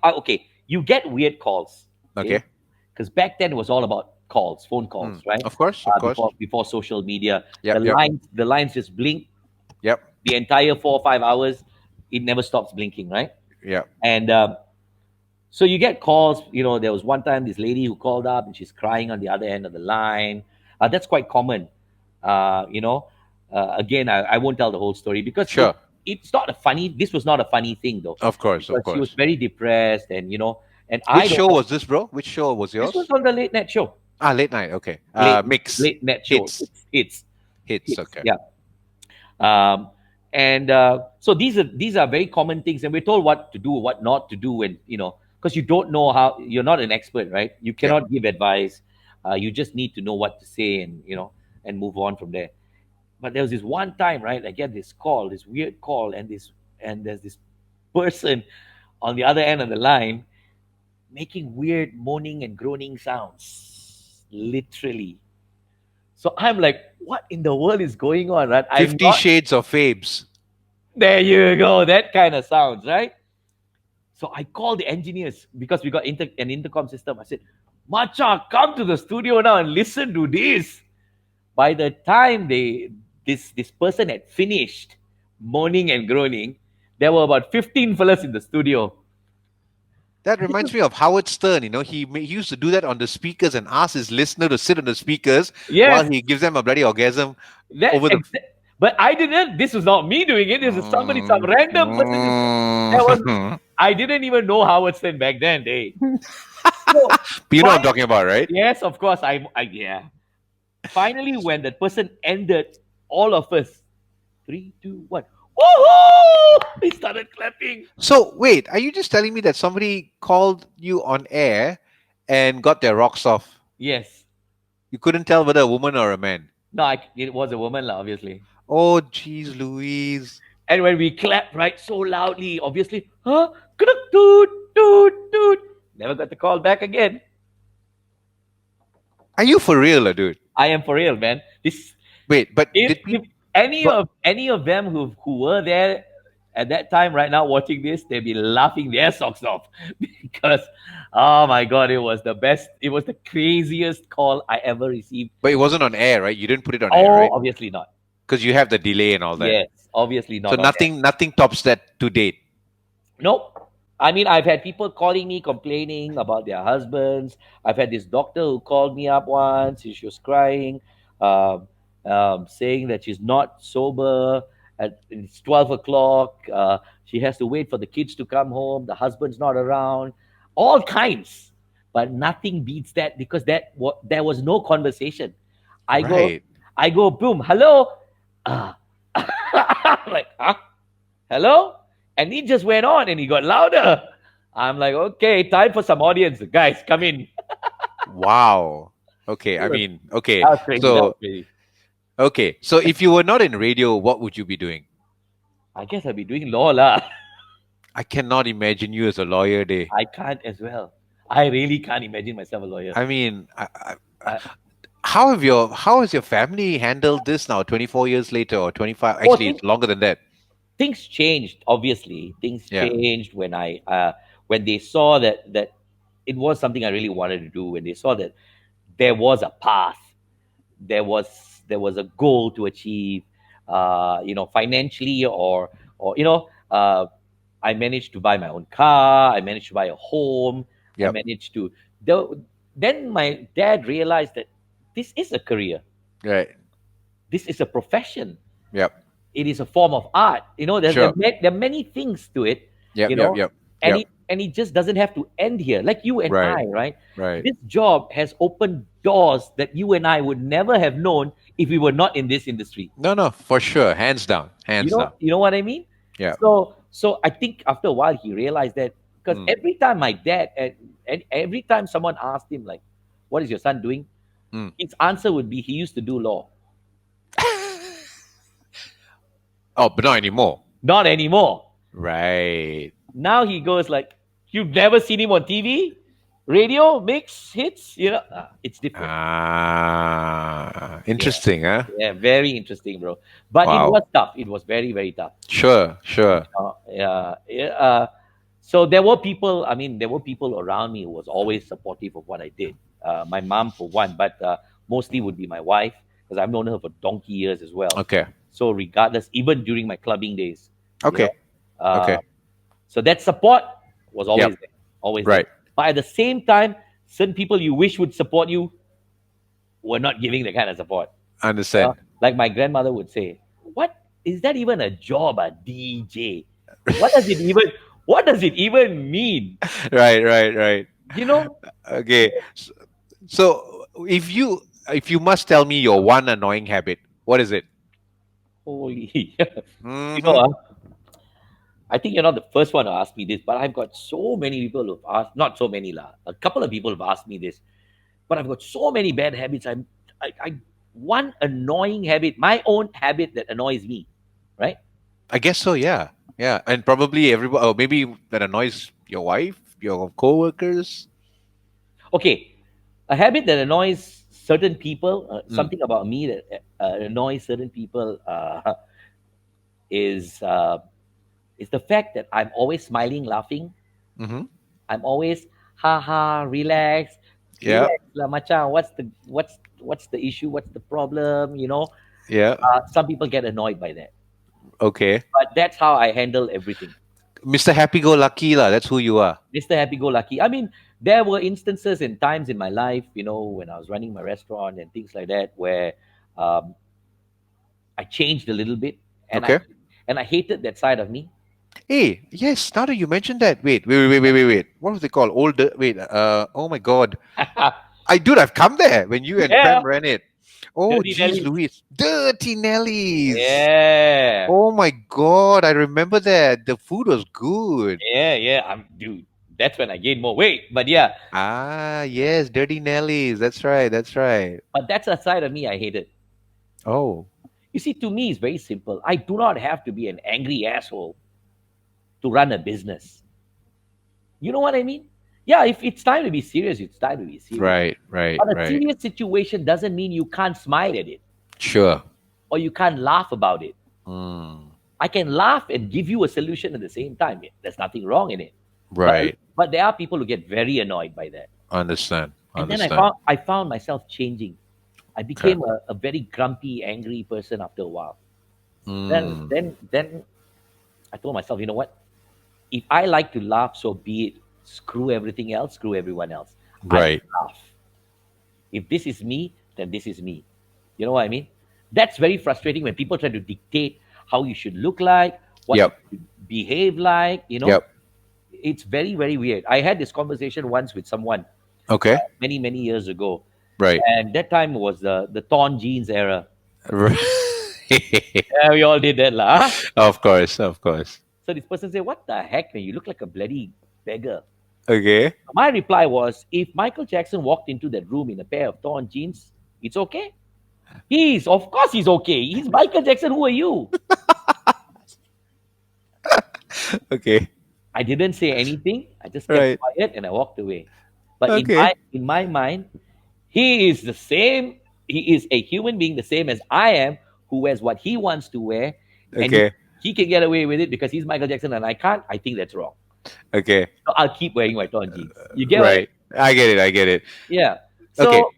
okay. You get weird calls, okay? okay. Because back then it was all about calls, phone calls, right? Of course, of course. Before social media, Yep, yep, the lines just blink yep, the entire 4 or 5 hours. It never stops blinking, right? yep. And so you get calls. There was one time this lady who called up and she's crying on the other end of the line. That's quite common. Again, I won't tell the whole story because Sure. it's not a funny. This was not a funny thing though, Of course, of because she was course. very depressed, and and Which I don't show know. was this, bro? Which show was This was yours? on the late night show, Ah, late night. Okay. late Mix late night show. hits, It's hits. hits, Okay. yeah. And so these are very common things, and we're told what to do, what not to do, and because you don't know how, you're not an expert, right? You Yep. cannot give advice. You just need to know what to say, and move on from there. But there was this one time, right? I get this call, this weird call, and there's this person on the other end of the line making weird moaning and groaning sounds, literally. So I'm like, what in the world is going on, right? I'm 50 not. Shades of Fabes. There you go. That kind of sounds, right? So I called the engineers because we got an intercom system. I said, Macha, come to the studio now and listen to this. By the time this person had finished moaning and groaning, there were about 15 fellas in the studio. That This reminds is, me of Howard Stern. He used to do that on the speakers and ask his listener to sit on the speakers while yes, he gives them a bloody orgasm that over the. but I didn't. This was not me doing it. This is somebody, some random person. There was. I didn't even know Howard Stern back then. So You know what I'm fine. talking about, right? Yes, of course. Yeah. Finally, when that person ended, all of us Three, two, one. Woohoo! We started clapping. So wait, are you just telling me that somebody called you on air and got their rocks off? Yes. You couldn't tell whether a woman or a man. No, it was a woman, lah, obviously. Oh, jeez, Louise. And when we clapped, right, so loudly, obviously, huh? Toot, toot, toot. Never got the call back again. Are you for real, dude? I am for real, man. This Wait, but did if people? any of them who were there at that time right now watching this, they'd be laughing their socks off because oh my god, it was the best. It was the craziest call I ever received. But it wasn't on air, right? You didn't put it on air, Oh, right? obviously not. Because you have the delay and all that. Yes, obviously So not on air. nothing tops that to date. Nope. I mean, I've had people calling me complaining about their husbands. I've had this doctor who called me up once. She was crying, um, saying that she's not sober. It's 12 o'clock. She has to wait for the kids to come home. The husband's not around. All kinds. But nothing beats that because there was no conversation. I go, Right. I go, boom, hello. Ah. Like, huh? Hello? And he just went on and he got louder. I'm like, okay, time for some audience. Guys, come in. Wow. Okay. It I was- mean, okay. That was crazy. That was So crazy. okay. So if you were not in radio, what would you be doing? I guess I'll be doing law lah. I cannot imagine you as a lawyer, day. I can't as well. I really can't imagine myself a lawyer. I mean, I- how has your family handled this now? 24 years later, or 25? Oh, Actually, it's longer than that. things changed. Obviously, things Yeah. changed when they saw that it was something I really wanted to do. When they saw that there was a path, there was a goal to achieve, financially or I managed to buy my own car. I managed to buy a home. I Yep. managed to. Then my dad realized that this is a career. Right. This is a profession. Yep. It is a form of art. Sure. There are many things to it. Yep. You Yep. know, Yep. and Yep. it just doesn't have to end here. Like you and Right. I, right? Right. This job has opened doors that you and I would never have known if we were not in this industry. No, no, for sure. Hands down. Hands down. You know what I mean? Yeah. So I think after a while he realized that because Mm. every time my dad and every time someone asked him like, "What is your son doing?" Mm. His answer would be, "He used to do law." Oh, but not anymore. Not anymore. Right. Now he goes like, "You've never seen him on TV, radio, mix hits." It's different. Interesting, huh? Yeah, very interesting, bro. But Wow. it was tough. It was very, very tough. Sure, sure. So there were people. I mean, there were people around me who was always supportive of what I did. My mom, for one, but mostly would be my wife because I've known her for donkey years as well. Okay. So regardless, even during my clubbing days, Okay. Okay. so that support was always Yep. there, always Right. there. But at the same time, certain people you wish would support you were not giving the kind of support. Understand. Like my grandmother would say, "What is that even a job, a DJ? What does it even? What does it even mean?" Right, right, right. You know? Okay. So if you must tell me your one annoying habit, what is it? Holy, Mhm. I think you're not the first one to ask me this, but I've got so many people who've asked. Not so many lah. A couple of people have asked me this, but I've got so many bad habits. I one annoying habit, my own habit that annoys me, right? I guess so, yeah. Yeah. And probably everybody, or maybe that annoys your wife, your co-workers. Okay, a habit that annoys certain people, Mm. something about me that annoys certain people is the fact that I'm always smiling, laughing. Mm-hmm. I'm always ha ha, relax, Yeah. relax lah, macam. What's the issue? What's the problem? Yeah. Some people get annoyed by that, Okay. but that's how I handle everything. Mr. Happy-go-lucky lah. That's who you are. Mr. Happy Go Lucky. I mean, there were instances and times in my life, when I was running my restaurant and things like that, where um, I changed a little bit, and Okay. I hated that side of me. Hey, yes. Now that you mentioned that, wait. What was it called? Old. Wait. Oh my God. I've come there when you and Yeah. Prem ran it. Oh, Dirty geez, Nellies. Louise. Dirty Nellies. Yeah. Oh my God, I remember that. The food was good. Yeah, yeah. Dude, that's when I gained more weight. But yeah, Ah, yes, Dirty Nellies. That's right. That's right. but that's a side of me I hated. Oh, You see, to me, it's very simple. I do not have to be an angry asshole to run a business. You know what I mean? Yeah, if it's time to be serious, it's time to be serious. right, right, But a right. serious situation doesn't mean you can't smile at it Sure. or you can't laugh about it. Mm, I can laugh and give you a solution at the same time. There's nothing wrong in it. But right. but there are people who get very annoyed by that. Understand. And then Understand. I found myself changing. I Okay. became a very grumpy, angry person after a while. Mm, Then I told myself, you know what? If I like to laugh, so be it. Screw everything else, screw everyone else. I right. laugh. If this is me, then this is me. You know what I mean? That's very frustrating when people try to dictate how you should look like, what you Yep. should behave like, you know? Yep. It's very, very weird. I had this conversation once with someone Okay. many, many years ago. Right. And that time was the torn jeans era. Right. Yeah, we all did that, lah. Of course. Of course. So this person said, what the heck, man? You look like a bloody beggar. Okay. My reply was, if Michael Jackson walked into that room in a pair of torn jeans, it's okay. Of course, he's okay. He's Michael Jackson. Who are you? Okay. I didn't say anything. I just kept Right. quiet and I walked away. But Okay. in my mind, he is the same. He is a human being, the same as I am, who wears what he wants to wear, and Okay. he can get away with it because he's Michael Jackson and I can't. I think that's wrong. Okay. So I'll keep wearing my torn jeans. You get what? Right. I get it. I get it. Yeah. Okay. So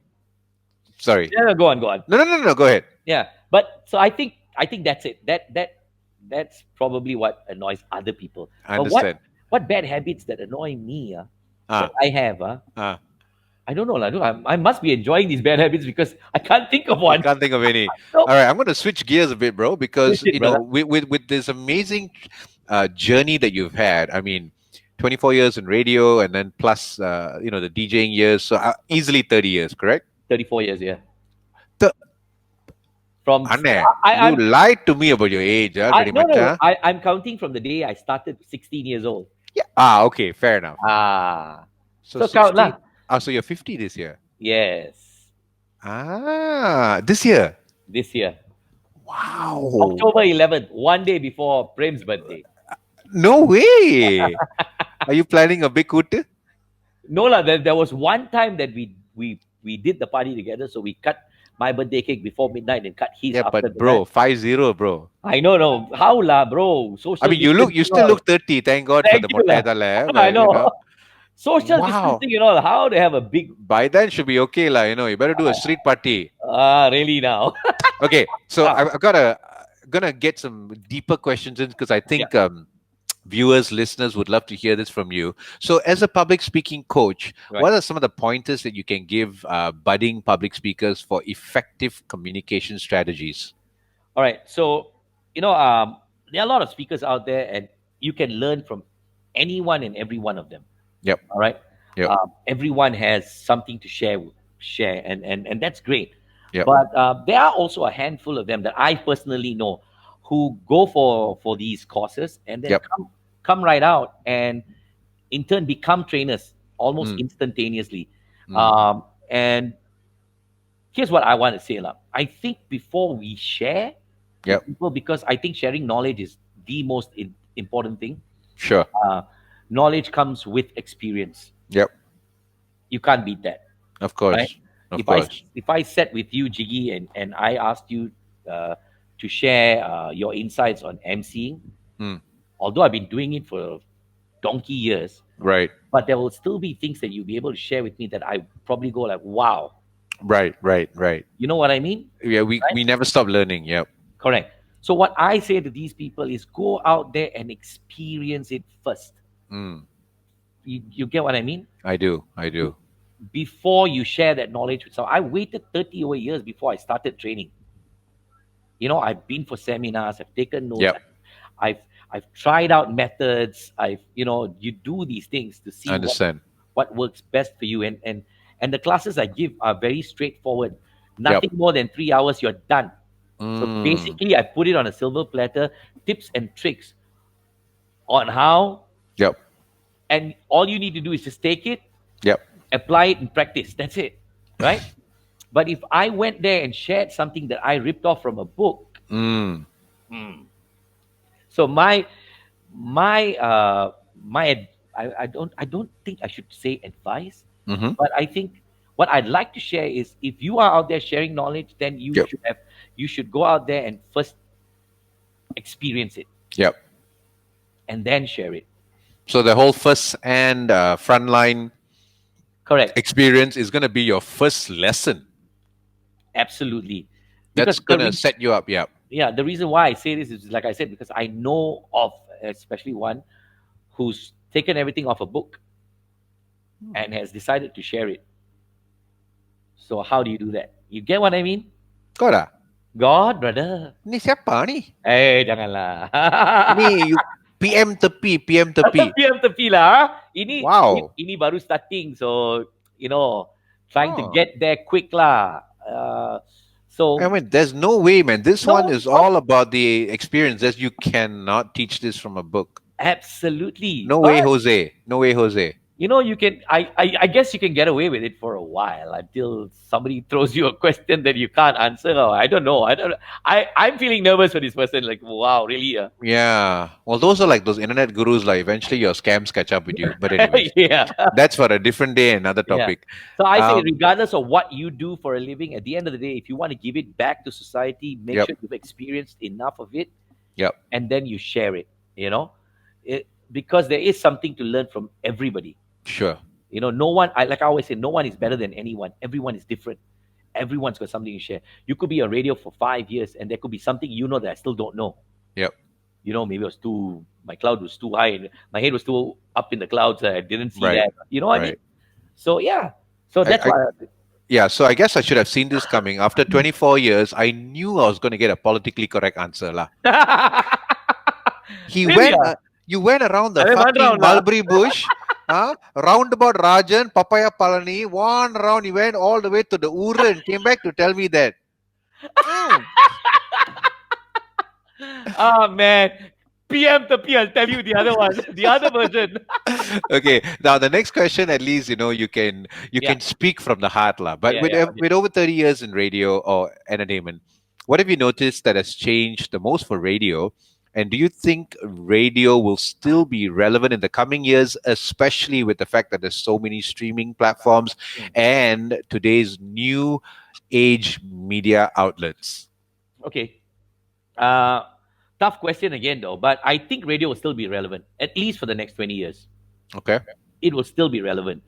Sorry. yeah, go on, go on. No, no, no, no. Go ahead. Yeah, but so I think that's it. That's probably what annoys other people. I But understand. what bad habits that annoy me? That Ah. I have. Ah. I don't know. Like, I must be enjoying these bad habits because I can't think of You one. can't think of any. No, All right. I'm going to switch gears a bit, bro, switch because it, brother. with this amazing journey that you've had. I mean, 24 years in radio, and then plus the DJing years. So easily 30 years, correct? 34 years, yeah. The From Anne, I, you I'm lied to me about your age, I pretty no much, no huh? I'm counting from the day I started 16 years old. Yeah. Ah, okay, fair enough. Ah, So so count 16. lah. Ah, so you're 50 this year. Yes, Ah, this year. this year, Wow. October 11th, one day before Prem's birthday. No way. Are you planning a big hoot? No lah, there was one time that we did the party together, so we cut my birthday cake before midnight and cut his Yeah, after but midnight. bro, 50, bro. I know, no, how lah, bro? I Social mean, you distancing, still all. look 30. Thank God for Thank the you lah. mortadella, I but know. Social wow. distancing, how they have a big By then should be okay, lah. You better do a street party. really now. Okay, so Ah, I've got to gonna get some deeper questions in because I yeah, think viewers, listeners would love to hear this from you. So, as a public speaking coach, right. what are some of the pointers that you can give budding public speakers for effective communication strategies? All right. So, there are a lot of speakers out there, and you can learn from anyone and every one of them. Yep. All right. Yep. Everyone has something to share, and that's great. Yep. But there are also a handful of them that I personally know who go for these courses and then Yep. come right out and in turn become trainers almost Mm, instantaneously. mm. And here's what I want to say, lah. I think before we share with Yep. people, because I think sharing knowledge is the most important thing. Sure. Uh, Knowledge comes with experience. Yep. You can't beat that, Of right? course. Of If I course. if I sat with you, Jiggy, and I asked you to share your insights on MCing, Mm. although I've been doing it for donkey years, Right. but there will still be things that you'll be able to share with me that I probably go like, wow, Right. Right. Right. you know what I mean? Yeah. We Right? we never stop learning. Yep. Correct. So what I say to these people is go out there and experience it first. Mm. You get what I mean? I do. I do. Before you share that knowledge with someone. I waited 30 over years before I started training. I've been for seminars, I've taken notes, Yep. I've tried out methods. You do these things to I see understand. what works best for you. And the classes I give are very straightforward. Yep. Nothing more than 3 hours, you're done. So Mm. basically, I put it on a silver platter, tips and tricks on how, Yep. and all you need to do is just take it, Yep. apply it, and practice. That's it, right? But if I went there and shared something that I ripped off from a book, Mm. hmm, so my I don't think I should say advice, Mm-hmm. but I think what I'd like to share is if you are out there sharing knowledge, then Yep. you should go out there and first experience it Yep. and then share it. So the whole first and frontline Correct. experience is going to be your first lesson. Absolutely. That's Because going to set you up. Yep. the reason why I say this is like I said, because I know of especially one who's taken everything off a book and has decided to share it. So how do you do that? You get what I mean? Kau dah? God, brother. Ni siapa ni? Janganlah. Ni you PM tepi, PM tepi. Tepi lah. Wow. Ini baru starting. So, trying to Oh. get there quick lah. So, I mean, there's no way, man. This one no, is all about the experience. That you cannot teach this from a book. absolutely. No way, But Jose. No way, Jose. you can. I guess you can get away with it for a while until somebody throws you a question that you can't answer. Or I don't know. I don't. I'm feeling nervous for this person. Like, wow, really? Yeah. Well, those are like those internet gurus. Like, eventually your scams catch up with you. But anyways, Yeah. that's for a different day, another Yeah. topic. So I say, Um, regardless of what you do for a living, at the end of the day, if you want to give it back to society, make Yep. sure you've experienced enough of it, Yep. and then you share it. Because there is something to learn from everybody. Sure. No one. Like I always say, no one is better than anyone. Everyone is different. Everyone's got something to share. You could be on radio for 5 years, and there could be something that I still don't know. Yep. Maybe my cloud was too high, and my head was too up in the clouds. I didn't see Right. that. You know what I mean? Right. So yeah. So that's I, why. yeah. So I guess I should have seen this coming. After 24 years, I knew I was going to get a politically correct answer, lah. He Really? went. You went around the I went one fucking round lah. mulberry bush, roundabout Rajan, Papaya Palani, one round. He went all the way to the Ura and came back to tell me that. Mm. Oh man. PM to P, I'll tell you the other one, the other version. Okay, now the next question, at least you can Yeah. speak from the heart, lah. But Yeah, with yeah. with over 30 years in radio or entertainment, what have you noticed that has changed the most for radio? And do you think radio will still be relevant in the coming years, especially with the fact that there's so many streaming platforms and today's new age media outlets? Okay. Tough question again, though. But I think radio will still be relevant, at least for the next 20 years. Okay. It will still be relevant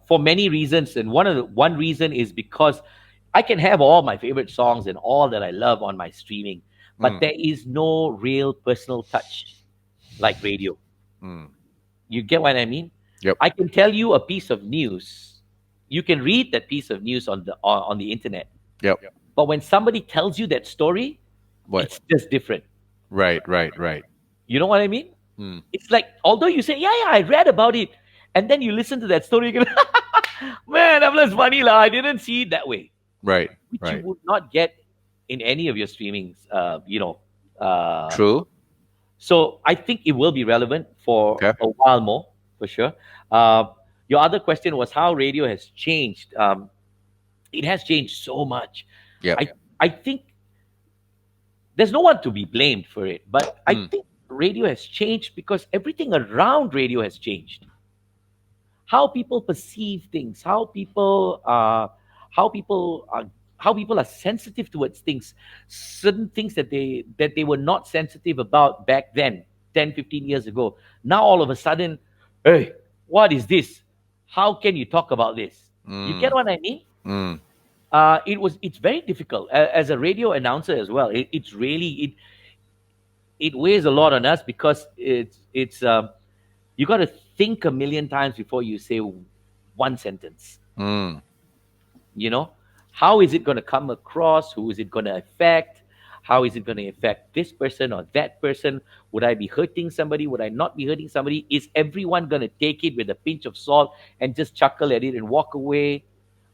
for many reasons. And one reason is because I can have all my favorite songs and all that I love on my streaming, but there is no real personal touch like radio. Mm. You get what I mean? Yep. I can tell you a piece of news. You can read that piece of news on the internet. Yep. But when somebody tells you that story, What? it's just different. Right. You know what I mean? Mm. It's like, although you say, yeah, I read about it, and then you listen to that story, you go, man, that was funny, lah. I didn't see it that way. Right. Which Right. you would not get in any of your streamings, True. So I think it will be relevant for Okay. a while more, for sure. Your other question was how radio has changed. It has changed so much. Yeah. I think there's no one to be blamed for it, but I Mm. think radio has changed because everything around radio has changed. How people perceive things, how people are sensitive towards things, certain things that they were not sensitive about back then, 10, 15 years ago. Now all of a sudden, hey, what is this? How can you talk about this? You get what I mean? Mm. It's very difficult as a radio announcer as well. It's really it weighs a lot on us because it's you got to think a million times before you say one sentence. Mm. How is it going to come across? Who is it going to affect? How is it going to affect this person or that person? Would I be hurting somebody? Would I not be hurting somebody? Is everyone going to take it with a pinch of salt and just chuckle at it and walk away?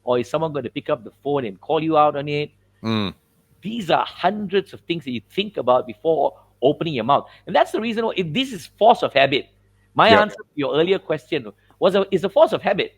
or is someone going to pick up the phone and call you out on it? Mm. These are hundreds of things that you think about before opening your mouth. And that's the reason why if this is force of habit. My Yep. answer to your earlier question is a force of habit.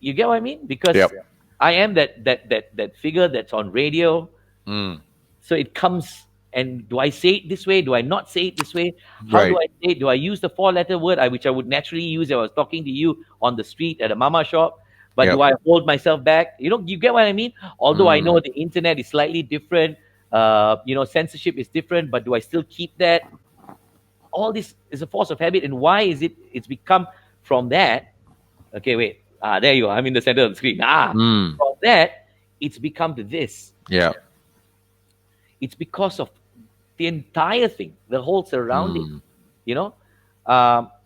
You get what I mean? Because Yep. I am that figure that's on radio. Mm. So it comes, and do I say it this way? Do I not say it this way? How do Right. I say it? Do I use the four-letter word, which I would naturally use if I was talking to you on the street at a mama shop? But do Yep. I hold myself back? You get what I mean? Although I know Mm. the internet is slightly different, censorship is different, but do I still keep that? All this is a force of habit. And why is it? It's become from that. Okay, wait. There you are. I'm in the center of the screen. Mm. From that, it's become to this. Yeah. It's because of the entire thing, the whole surrounding. Mm. You know,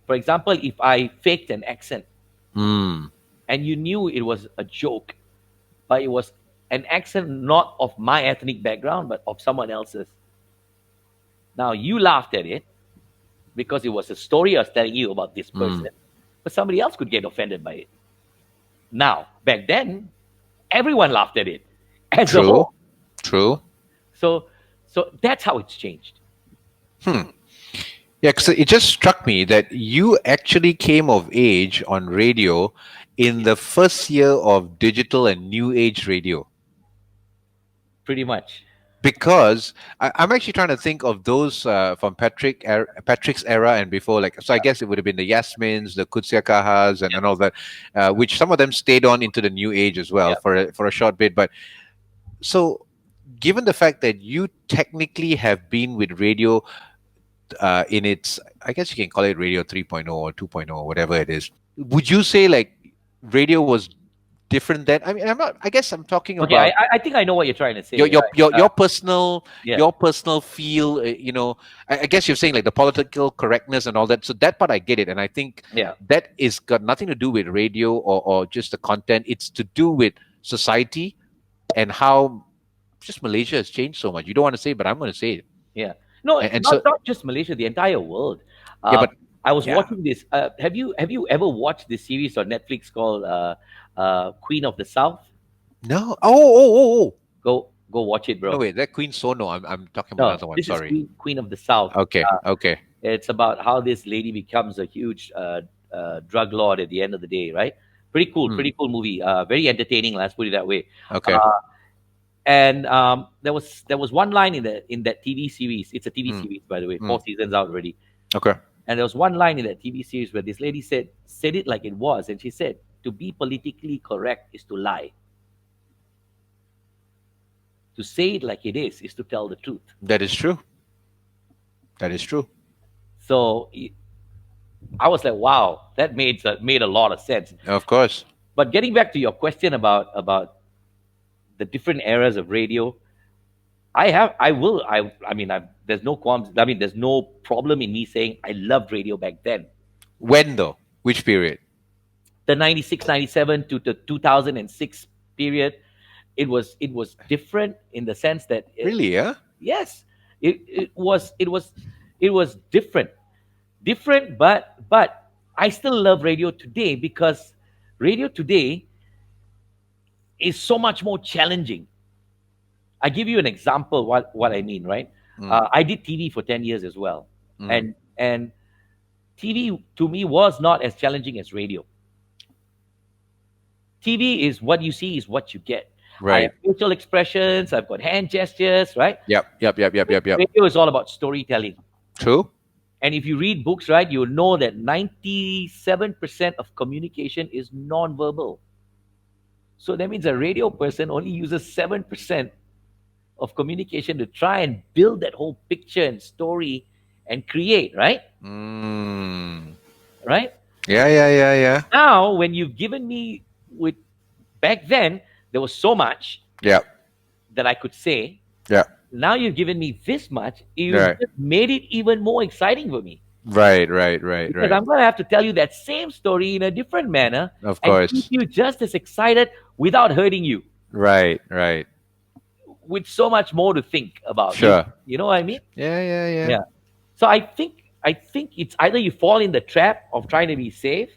for example, if I faked an accent Mm. and you knew it was a joke, but it was an accent not of my ethnic background, but of someone else's. Now you laughed at it because it was a story I was telling you about this Mm. person, but somebody else could get offended by it. Now, back then, everyone laughed at it as a True. whole. True. So, so that's how it's changed. Hmm. Yeah, because it just struck me that you actually came of age on radio in the first year of digital and new age radio. Pretty much. Because I'm actually trying to think of those from Patrick's era and before. Like, so I guess it would have been the Yasmins, the Kutsiakahas, and all that, which some of them stayed on into the new age as well Yeah. for a short bit. But so, given the fact that you technically have been with radio in its, I guess you can call it radio 3.0 or 2.0 or whatever it is, would you say like radio was different then? I mean, I'm not. I guess I'm talking Okay, I about I think I know what you're trying to say. your personal feel. I guess you're saying like the political correctness and all that. So that part I get it, and I think Yeah. that is got nothing to do with radio or just the content. It's to do with society and how just Malaysia has changed so much. You don't want to say, but I'm going to say it. Yeah. No, And not so not just Malaysia, the entire world. yeah, Um, but I was yeah, watching this. Have you ever watched this series on Netflix called Queen of the South? no. Oh. Go watch it, No, bro. wait, that Queen Sono. I'm talking about No, another one. this is Sorry. Queen of the South. Okay. Okay. It's about how this lady becomes a huge drug lord at the end of the day, right? Hmm. Pretty cool movie. Very entertaining. Let's put it that way. Okay. Uh, and there was one line in that TV series. It's a TV Hmm. series, by the way. Hmm. 4 seasons out already. Okay. And there was one line in that TV series where this lady said it like it was, and she said, "To be politically correct is to lie. To say it like it is to tell the truth." That is true. That is true. So I was like, "Wow, that made a lot of sense." Of course. But getting back to your question about the different eras of radio, I mean, there's no qualms. I mean, there's no problem in me saying I loved radio back then. When though? Which period? The 96, 97 to the 2006 period, it was different in the sense that Really? Yeah. yes, it was different, but I still love radio today because radio today is so much more challenging. I give you an example what I mean, right? Mm. I did TV for 10 years as well, Mm. and TV to me was not as challenging as radio. TV is what you see is what you get. I Right. have facial expressions, I've got hand gestures, right? Yep. Radio is all about storytelling. True. And if you read books, right, you'll know that 97% of communication is non-verbal. So that means a radio person only uses 7% of communication to try and build that whole picture and story and create, right? Mm. Right? Yeah. Now, when you've given me with back then, there was so much Yep. that I could say. Yeah. Now you've given me this much, you've Right. just made it even more exciting for me. Right. Because I'm going to have to tell you that same story in a different manner Of and keep course. you just as excited without hurting you, Right. with so much more to think about. Sure. You know what I mean? Yeah. Yeah. So I think it's either you fall in the trap of trying to be safe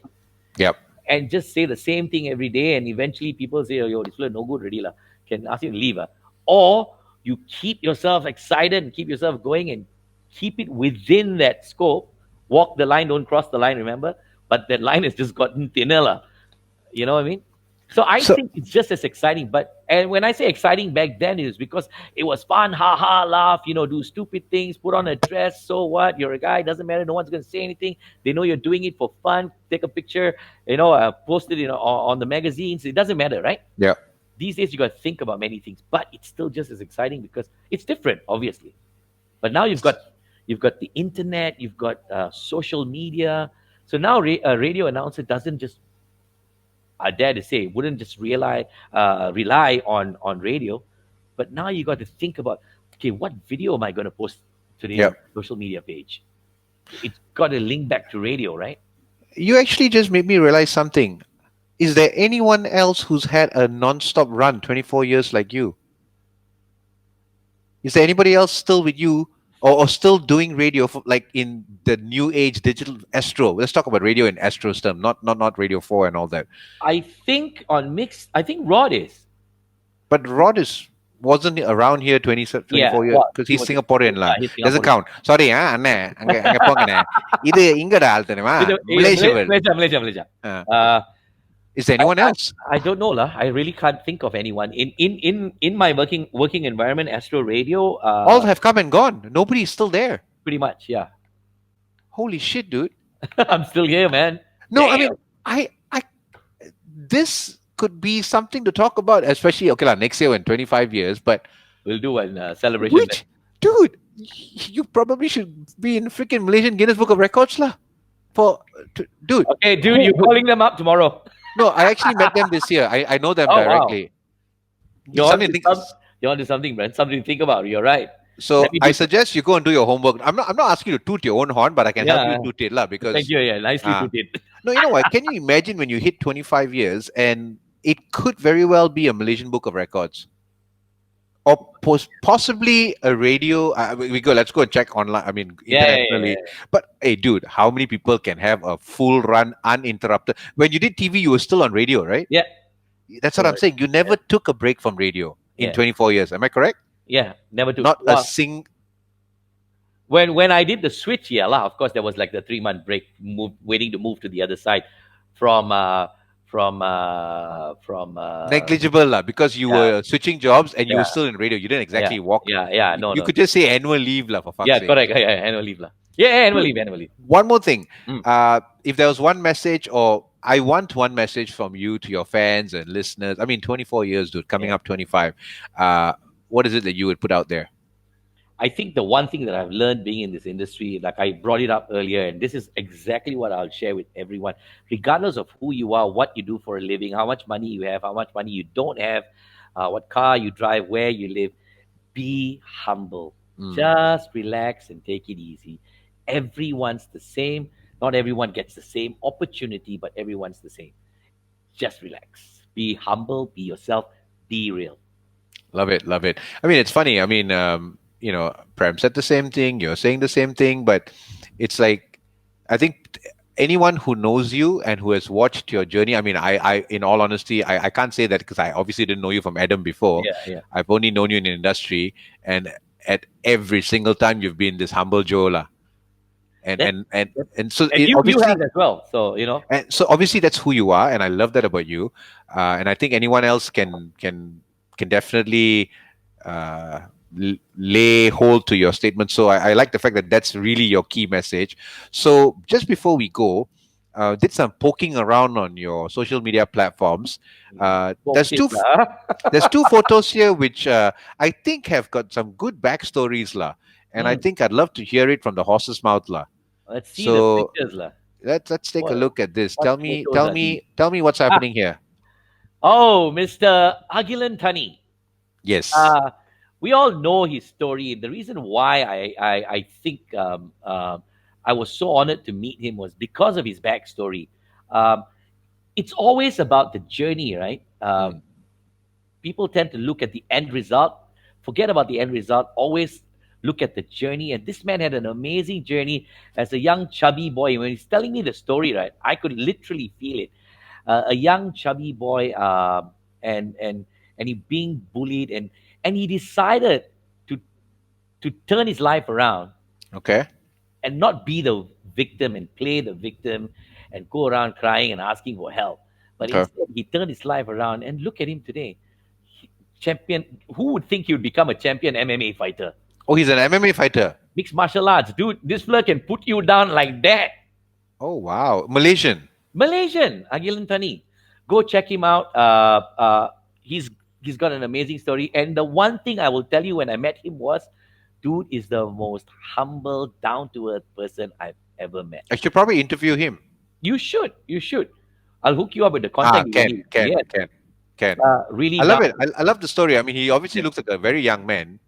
Yep. and just say the same thing every day, and eventually people say, "Oh, yo, this fella no good already lah. Can ask him to leave." Or you keep yourself excited and keep yourself going and keep it within that scope. Walk the line, don't cross the line. Remember, but that line has just gotten thinner lah. You know what I mean? So I So think it's just as exciting. But and when I say exciting back then, it was because it was fun, ha ha, laugh, do stupid things, put on a dress. So what? You're a guy, doesn't matter. No one's gonna say anything. They know you're doing it for fun. Take a picture, post it on the magazines. It doesn't matter, right? yeah. These days you got to think about many things, but it's still just as exciting because it's different, obviously. But now you've got the internet, you've got social media. So now a radio announcer doesn't just, I dare to say, wouldn't just rely on radio, but now you got to think about, okay, what video am I going to post today Yeah. on social media page? It's got to link back to radio, right? You actually just made me realize something. Is there anyone else who's had a non-stop run 24 years like you? Is there anybody else still with you, or still doing radio for, like in the new age digital astro? Let's talk about radio in astro's term, not radio 4 and all that. I think on mix, I think Rod is. But Rod wasn't around here 24 Yeah, years Rod. because He he's was, Singaporean lah. he's Doesn't Singaporean. count. Sorry, அண்ணே அங்க போங்கண்ணே. இது இங்கடா ஆள் தெரியுமா? Malaysia world. Malaysia. Uh, Uh, is there I, anyone I, else? I don't know lah. I really can't think of anyone in my working environment. Astro Radio, All have come and gone. Nobody's still there. pretty much. Yeah, Holy shit, dude. I'm still here, man. No, I Damn. mean, I this could be something to talk about, especially okay lah, next year in 25 years. But We'll do a celebration. which, dude, you probably should be in freaking Malaysian Guinness Book of Records lah. Dude, Okay, dude, you're calling them up tomorrow. no, I actually met them this year. I know them Oh, wow. directly. You're on, Something to to think- you're on to something, man. Something to think about. You're right. So Let me I do- suggest you go and do your homework. I'm not asking you to toot your own horn, but I can help Yeah. you toot it lah. Because Thank you. Yeah, nicely Ah. put it. no, you know what? Can you imagine when you hit 25 years and it could very well be a Malaysian Book of Records, or possibly a radio? We go. Let's go and check online. I mean, Yeah, internationally. But hey, dude, how many people can have a full run uninterrupted? When you did TV, you were still on radio, right? Yeah. That's what I'm saying. You never took a break from radio in Yeah. 24 years. Am I correct? Yeah, never took. Not a Well, sing. when I did the switch, yeah, lah. Of course, there was like the 3 month break, waiting to move to the other side, from Negligible lah, because you yeah. were switching jobs and you were Yeah. still in radio. You didn't exactly walk. yeah, no, You no. could just say annual leave lah, for fuck's Yeah, sake. correct. Yeah, annual leave lah. Yeah, annual leave. One more thing. Mm. If there was one message, or I want one message from you to your fans and listeners. I mean, 24 years, dude, coming Yeah. up 25. What is it that you would put out there? I think the one thing that I've learned being in this industry, like I brought it up earlier, and this is exactly what I'll share with everyone, regardless of who you are, what you do for a living, how much money you have, how much money you don't have, what car you drive, where you live, be humble. Mm. Just relax and take it easy. Everyone's the same. Not everyone gets the same opportunity, but everyone's the same. Just relax. Be humble, be yourself, be real. Love it, love it. I mean, it's funny. I mean, Prem said the same thing. You're saying the same thing, but it's like, I think anyone who knows you and who has watched your journey. I mean, I in all honesty, I can't say that because I obviously didn't know you from Adam before. Yeah. I've only known you in the industry, and at every single time you've been this humble Joe lah. And so And you obviously have as well. So, and so obviously that's who you are, and I love that about you. And I think anyone else can definitely lay hold to your statement. So I like the fact that that's really your key message. So just before we go, did some poking around on your social media platforms. There's two photos here which I think have got some good backstories lah. And I think I'd love to hear it from the horse's mouth lah. Let's see So, the pictures lah. Let's take a What- look at this. what Tell me photos are tell me what's happening here. Oh, Mr. Agilan Tani. Yes. We all know his story. The reason why I think I was so honored to meet him was because of his backstory. It's always about the journey, right? People tend to look at the end result, forget about the end result, always look at the journey. And this man had an amazing journey as a young chubby boy. When he's telling me the story, right, I could literally feel it. a young chubby boy, and and and he being bullied, and he decided to turn his life around Okay. and not be the victim and play the victim and go around crying and asking for help. But Okay. instead, he turned his life around and look at him today. Champion, who would think he would become a champion MMA fighter? Oh, he's an MMA fighter. Mixed martial arts. Dude, this fella can put you down like that. Oh, wow. Malaysian. Malaysian, Agilan Tani. Go check him out. He's he's got an amazing story. And the one thing I will tell you when I met him was, dude is the most humble, down to earth person I've ever met. I should probably interview him. You should. You should. I'll hook you up with the Ah, contact you can, need. can, Yes. can, can. Really I love down. it. I love the story. I mean, he obviously Yeah. looks like a very young man.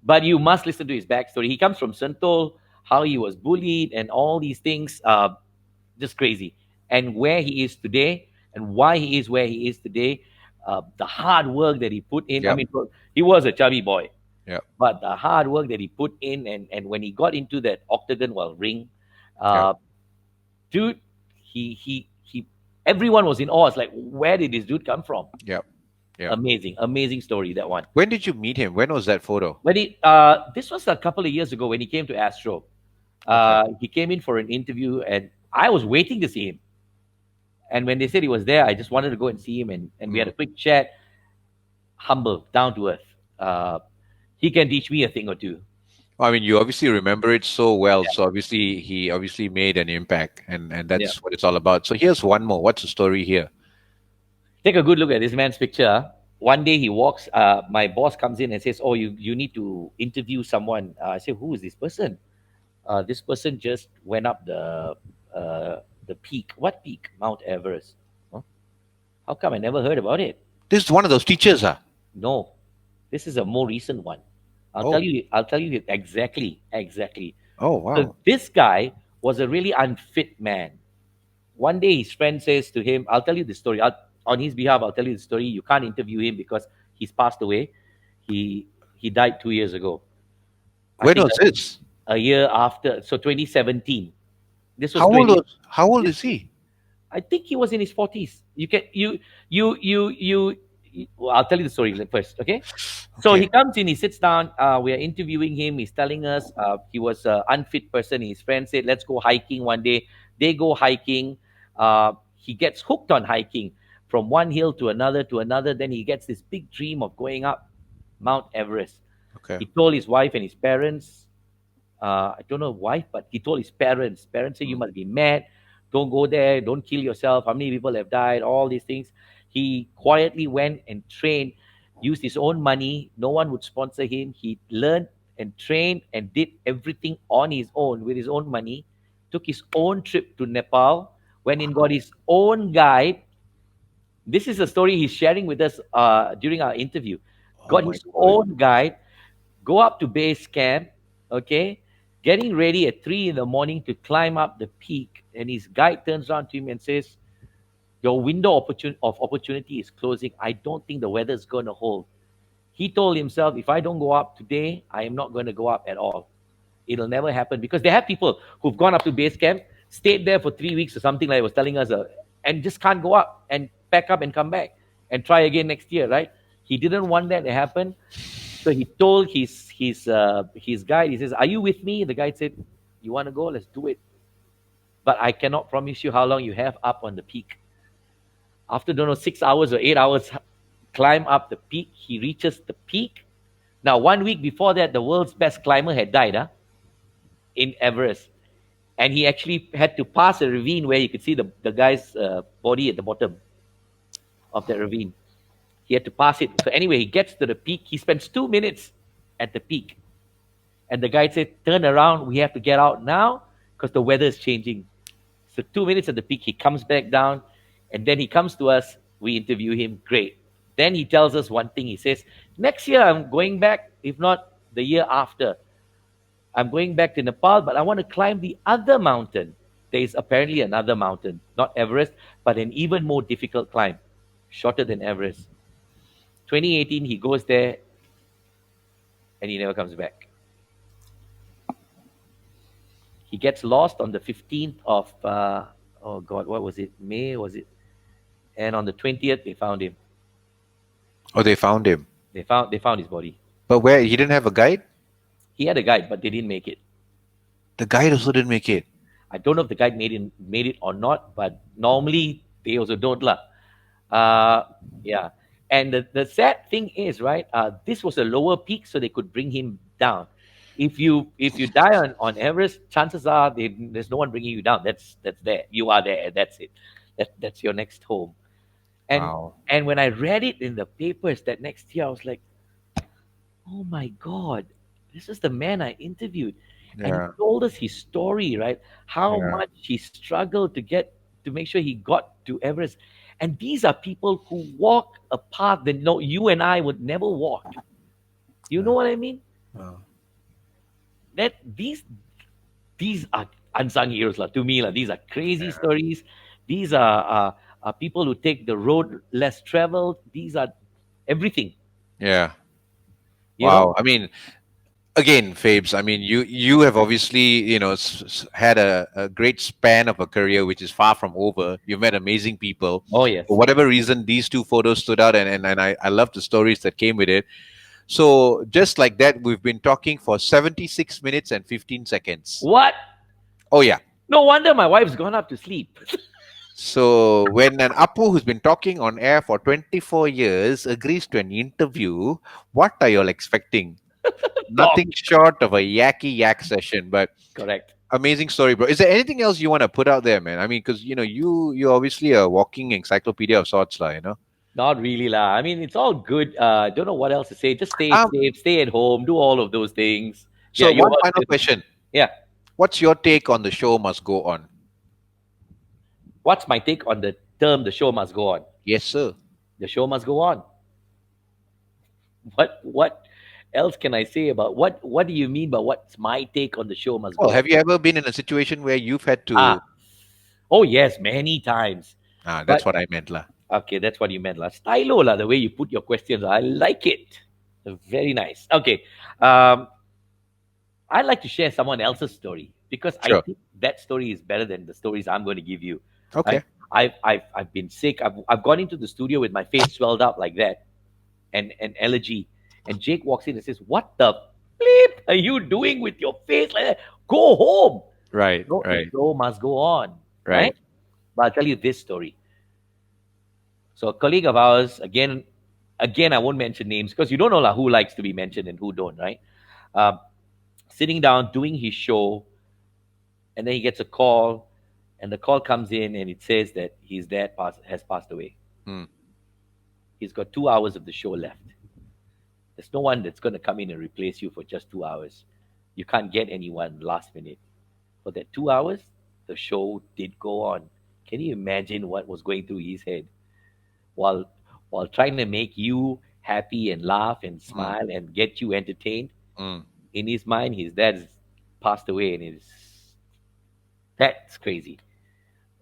But you must listen to his backstory. He comes from Sentol, how he was bullied, and all these things. Just crazy. And where he is today, and why he is where he is today, the hard work that he put in. I Yep. mean, he was a chubby boy, Yep. but the hard work that he put in, and when he got into that octagon, well, ring, Yep. uh, dude, he, everyone was in awe. It's like, where did this dude come from? Yep. Yep. Amazing, amazing story, that one. When did you meet him? When was that photo? When this was a couple of years ago when he came to Astro. Okay. He came in for an interview, and I was waiting to see him. And when they said he was there, I just wanted to go and see him, and we had a Mm. quick chat. Humble, down to earth. He can teach me a thing or two. I mean, you obviously remember it so well. Yeah, So obviously, he obviously made an impact, and yeah. that's what it's all about. So here's one more. What's the story here? Take a good look at this man's picture. One day he walks. My boss comes in and says, "Oh, you need to interview someone." I say, "Who is this person?" This person just went up the peak. What peak? Mount Everest. Huh? How come I never heard about it? This is one of those teachers, huh? No, this is a more recent one. I'll tell Oh, you. I'll tell you exactly. Exactly. oh, So wow. this guy was a really unfit man. One day his friend says to him, "I'll tell you the story. On his behalf, I'll tell you the story. You can't interview him because he's passed away. He died 2 years ago. I When think was this? a year after. So 2017. This was How old 20. was? How old This, is he? I think he was in his 40s. You can well, I'll tell you the story first, okay? So he Okay. comes in, he sits down. We are interviewing him. He's telling us he was an unfit person. His friend said, "Let's go hiking one day." They go hiking. He gets hooked on hiking from one hill to another to another. Then he gets this big dream of going up Mount Everest. Okay. He told his wife and his parents, I don't know wife, but he told his parents. Parents say, "You Mm. must be mad. Don't go there. Don't kill yourself. How many people have died?" All these things. He quietly went and trained, used his own money. No one would sponsor him. He learned and trained and did everything on his own with his own money. Took his own trip to Nepal. Went in, got his own guide. This is a story he's sharing with us during our interview. Oh Got my his God. own guide, go up to base camp, okay, getting ready at 3 in the morning to climb up the peak. And his guide turns around to him and says, "Your window of opportunity is closing. I don't think the weather is going to hold." He told himself, "If I don't go up today, I am not going to go up at all. It'll never happen." Because they have people who've gone up to base camp, stayed there for 3 weeks or something like he was telling us, and just can't go up and pack up and come back and try again next year, right? He didn't want that to happen. So he told his guide, he says, "Are you with me?" The guide said, "You want to go? Let's do it. But I cannot promise you how long you have up on the peak." After, don't know, 6 hours or 8 hours climb up the peak, he reaches the peak. Now, 1 week before that, the world's best climber had died, in Everest. And he actually had to pass a ravine where you could see the guy's body at the bottom of that ravine. He had to pass it. So anyway, he gets to the peak. He spends 2 minutes at the peak. And the guide said, "Turn around. We have to get out now because the weather is changing." So 2 minutes at the peak, he comes back down, and then he comes to us. We interview him. Great. Then he tells us one thing. He says, "Next year I'm going back. If not, the year after, I'm going back to Nepal, but I want to climb the other mountain." There is apparently another mountain, not Everest, but an even more difficult climb, shorter than Everest. 2018, he goes there and he never comes back. He gets lost on the 15th of, oh God, what was it? May, was it? And on the 20th, they found him. Oh, they found him. They found his body. But where he didn't have a guide? He had a guide, but they didn't make it. The guide also didn't make it. I don't know if the guide made it or not, but normally they also don't lah. Uh, yeah. And the sad thing is, right? This was a lower peak, so they could bring him down. If you die on Everest, chances are there's no one bringing you down. That's there. You are there. That's it. That's your next home. And Wow. and when I read it in the papers that next year, I was like, oh my God, this is the man I interviewed. And he Yeah. told us his story, right? How Yeah. much he struggled to make sure he got to Everest. And these are people who walk a path that no you and I would never walk. You know Yeah. what I mean? Uh, That these are unsung heroes lah, to me lah. These are crazy stories. These are people who take the road less traveled. These are everything, yeah. you know. Wow. I mean, again, Fabes, I mean, you have obviously, had a great span of a career, which is far from over. You've met amazing people. Oh For yes. whatever reason, these two photos stood out, and I love the stories that came with it. So, just like that, we've been talking for 76 minutes and 15 seconds. What? Oh, yeah. No wonder my wife's gone up to sleep. So, when an Apu who's been talking on air for 24 years agrees to an interview, what are you all expecting? Talk. Nothing short of a yacky yak session, but Correct. amazing story, bro. Is there anything else you want to put out there, man? I mean, because you obviously a walking encyclopedia of sorts, lah. Not really lah. I mean, it's all good. Don't know what else to say. Just stay Um. safe, stay at home, do all of those things. Yeah, So your one final husband. question: Yeah. what's your take on the show must go on? What's my take on the term "the show must go on"? Yes, sir. The show must go on. What else can I say about what do you mean by what's my take on the show must Well, go on? have you ever been in a situation where you've had to? Ah, oh yes, many times. That's But what I meant, lah. okay, that's what you meant last. Stylo lah, the way you put your questions. I like it. Very nice. Okay. Um, I'd like to share someone else's story because I Sure. think that story is better than the stories I'm going to give you. Right? Okay. I've been sick. I've gone into the studio with my face swelled up like that and an allergy. And Jake walks in and says, "What the bleep are you doing with your face like that? Go home. Right. No, the Right. show must go on." Right. Right? But I'll tell you this story. So a colleague of ours, again, I won't mention names because you don't know lah who likes to be mentioned and who don't, right? Um, Sitting down doing his show, and then he gets a call, and the call comes in, and it says that his dad has passed away. Hmm. He's got 2 hours of the show left. There's no one that's going to come in and replace you for just 2 hours. You can't get anyone last minute. For that 2 hours, the show did go on. Can you imagine what was going through his head while while trying to make you happy and laugh and Hmm. smile and get you entertained? Hmm. In his mind, his dad's passed away, and that's crazy.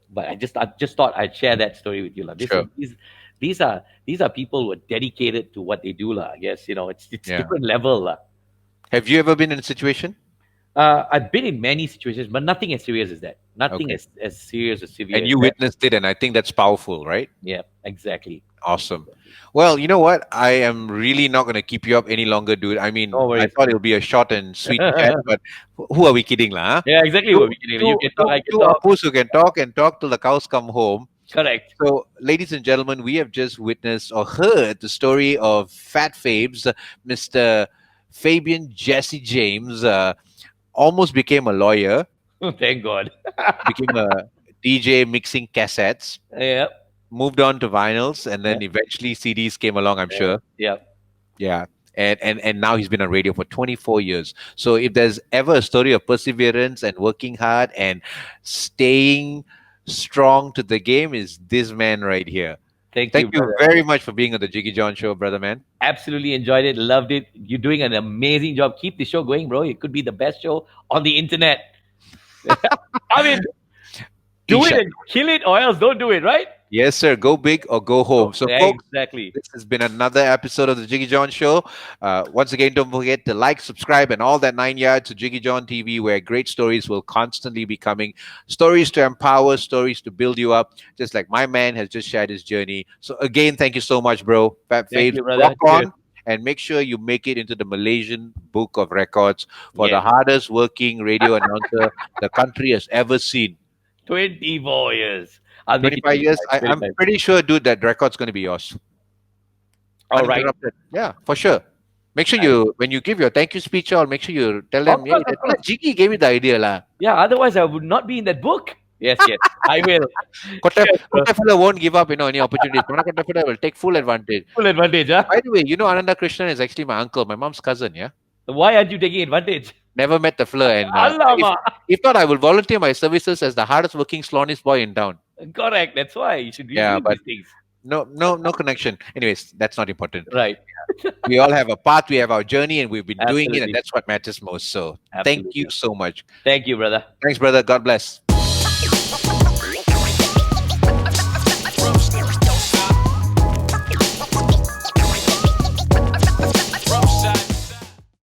But I just thought I'd share that story with you, lah. Sure. These are people who are dedicated to what they do, lah. I guess it's Yeah. different level, lah. Have you ever been in a situation? I've been in many situations, but nothing as serious as that. Nothing Okay. as serious or severe And as you that. witnessed it, and I think that's powerful, right? Yeah, exactly. Awesome. Well, you know what? I am really not going to keep you up any longer, dude. I mean, No I worries. thought it'll be a short and sweet chat, but who are we kidding, lah? Huh? Yeah, exactly Two, what we can do. You can talk, I can two talk. Apus who can talk and talk till the cows come home. Correct. So, ladies and gentlemen, we have just witnessed or heard the story of Phat Fabes, Mr. Fabian Jesse James. Almost became a lawyer, Thank God. became a DJ mixing cassettes, Yeah, moved on to vinyls, and yeah, then eventually CDs came along, I'm yeah, sure. yeah. Yeah. And now he's been on radio for 24 years. So if there's ever a story of perseverance and working hard and staying strong to the game, is this man right here. Thank Thank you, you brother. very much for being on the Jiggee Jon Show, brother man. Absolutely enjoyed it. Loved it. You're doing an amazing job. Keep the show going, bro. It could be the best show on the internet. I mean, do it Isha. and kill it, or else don't do it, right? Yes, sir. Go big or go home. Oh, So, folks, exactly. this has been another episode of the Jiggee Jon Show. Once again, don't forget to like, subscribe, and all that 9 yards to Jiggee Jon TV, where great stories will constantly be coming. Stories to empower, stories to build you up, just like my man has just shared his journey. So, again, thank you so much, bro. Phat Thank Fabes, you, brother. rock Cheers. on. And make sure you make it into the Malaysian Book of Records for the Yes. hardest working radio announcer the country has ever seen. 24 years. I'll make it 25 25. years. I'm 25. pretty sure, dude, that record's going to be yours. All right. Uninterrupted. Yeah, for sure. Make sure Nice. you, when you give your thank you speech, or make sure you tell Of them, yeah, course, of tell them course. Jiggy gave me the idea. La. Yeah, otherwise I would not be in that book. Yes, yes. I will. Kotta, Cheers, bro. Kotta fella won't give up, any opportunities. Mana Kotta fella will take full advantage. Full advantage, huh? By the way, Ananda Krishnan is actually my uncle, my mom's cousin, yeah? Why aren't you taking advantage? Never met the fella. And Alamak. if not, I will volunteer my services as the hardest working slonest boy in town. Correct. That's why you should be Yeah, doing but these things. no connection. Anyways, that's not important. Right. We all have a path, we have our journey, and we've been doing it, and Absolutely. that's what matters most. So thank you Absolutely. so much. Thank you, brother. Thanks, brother. God bless.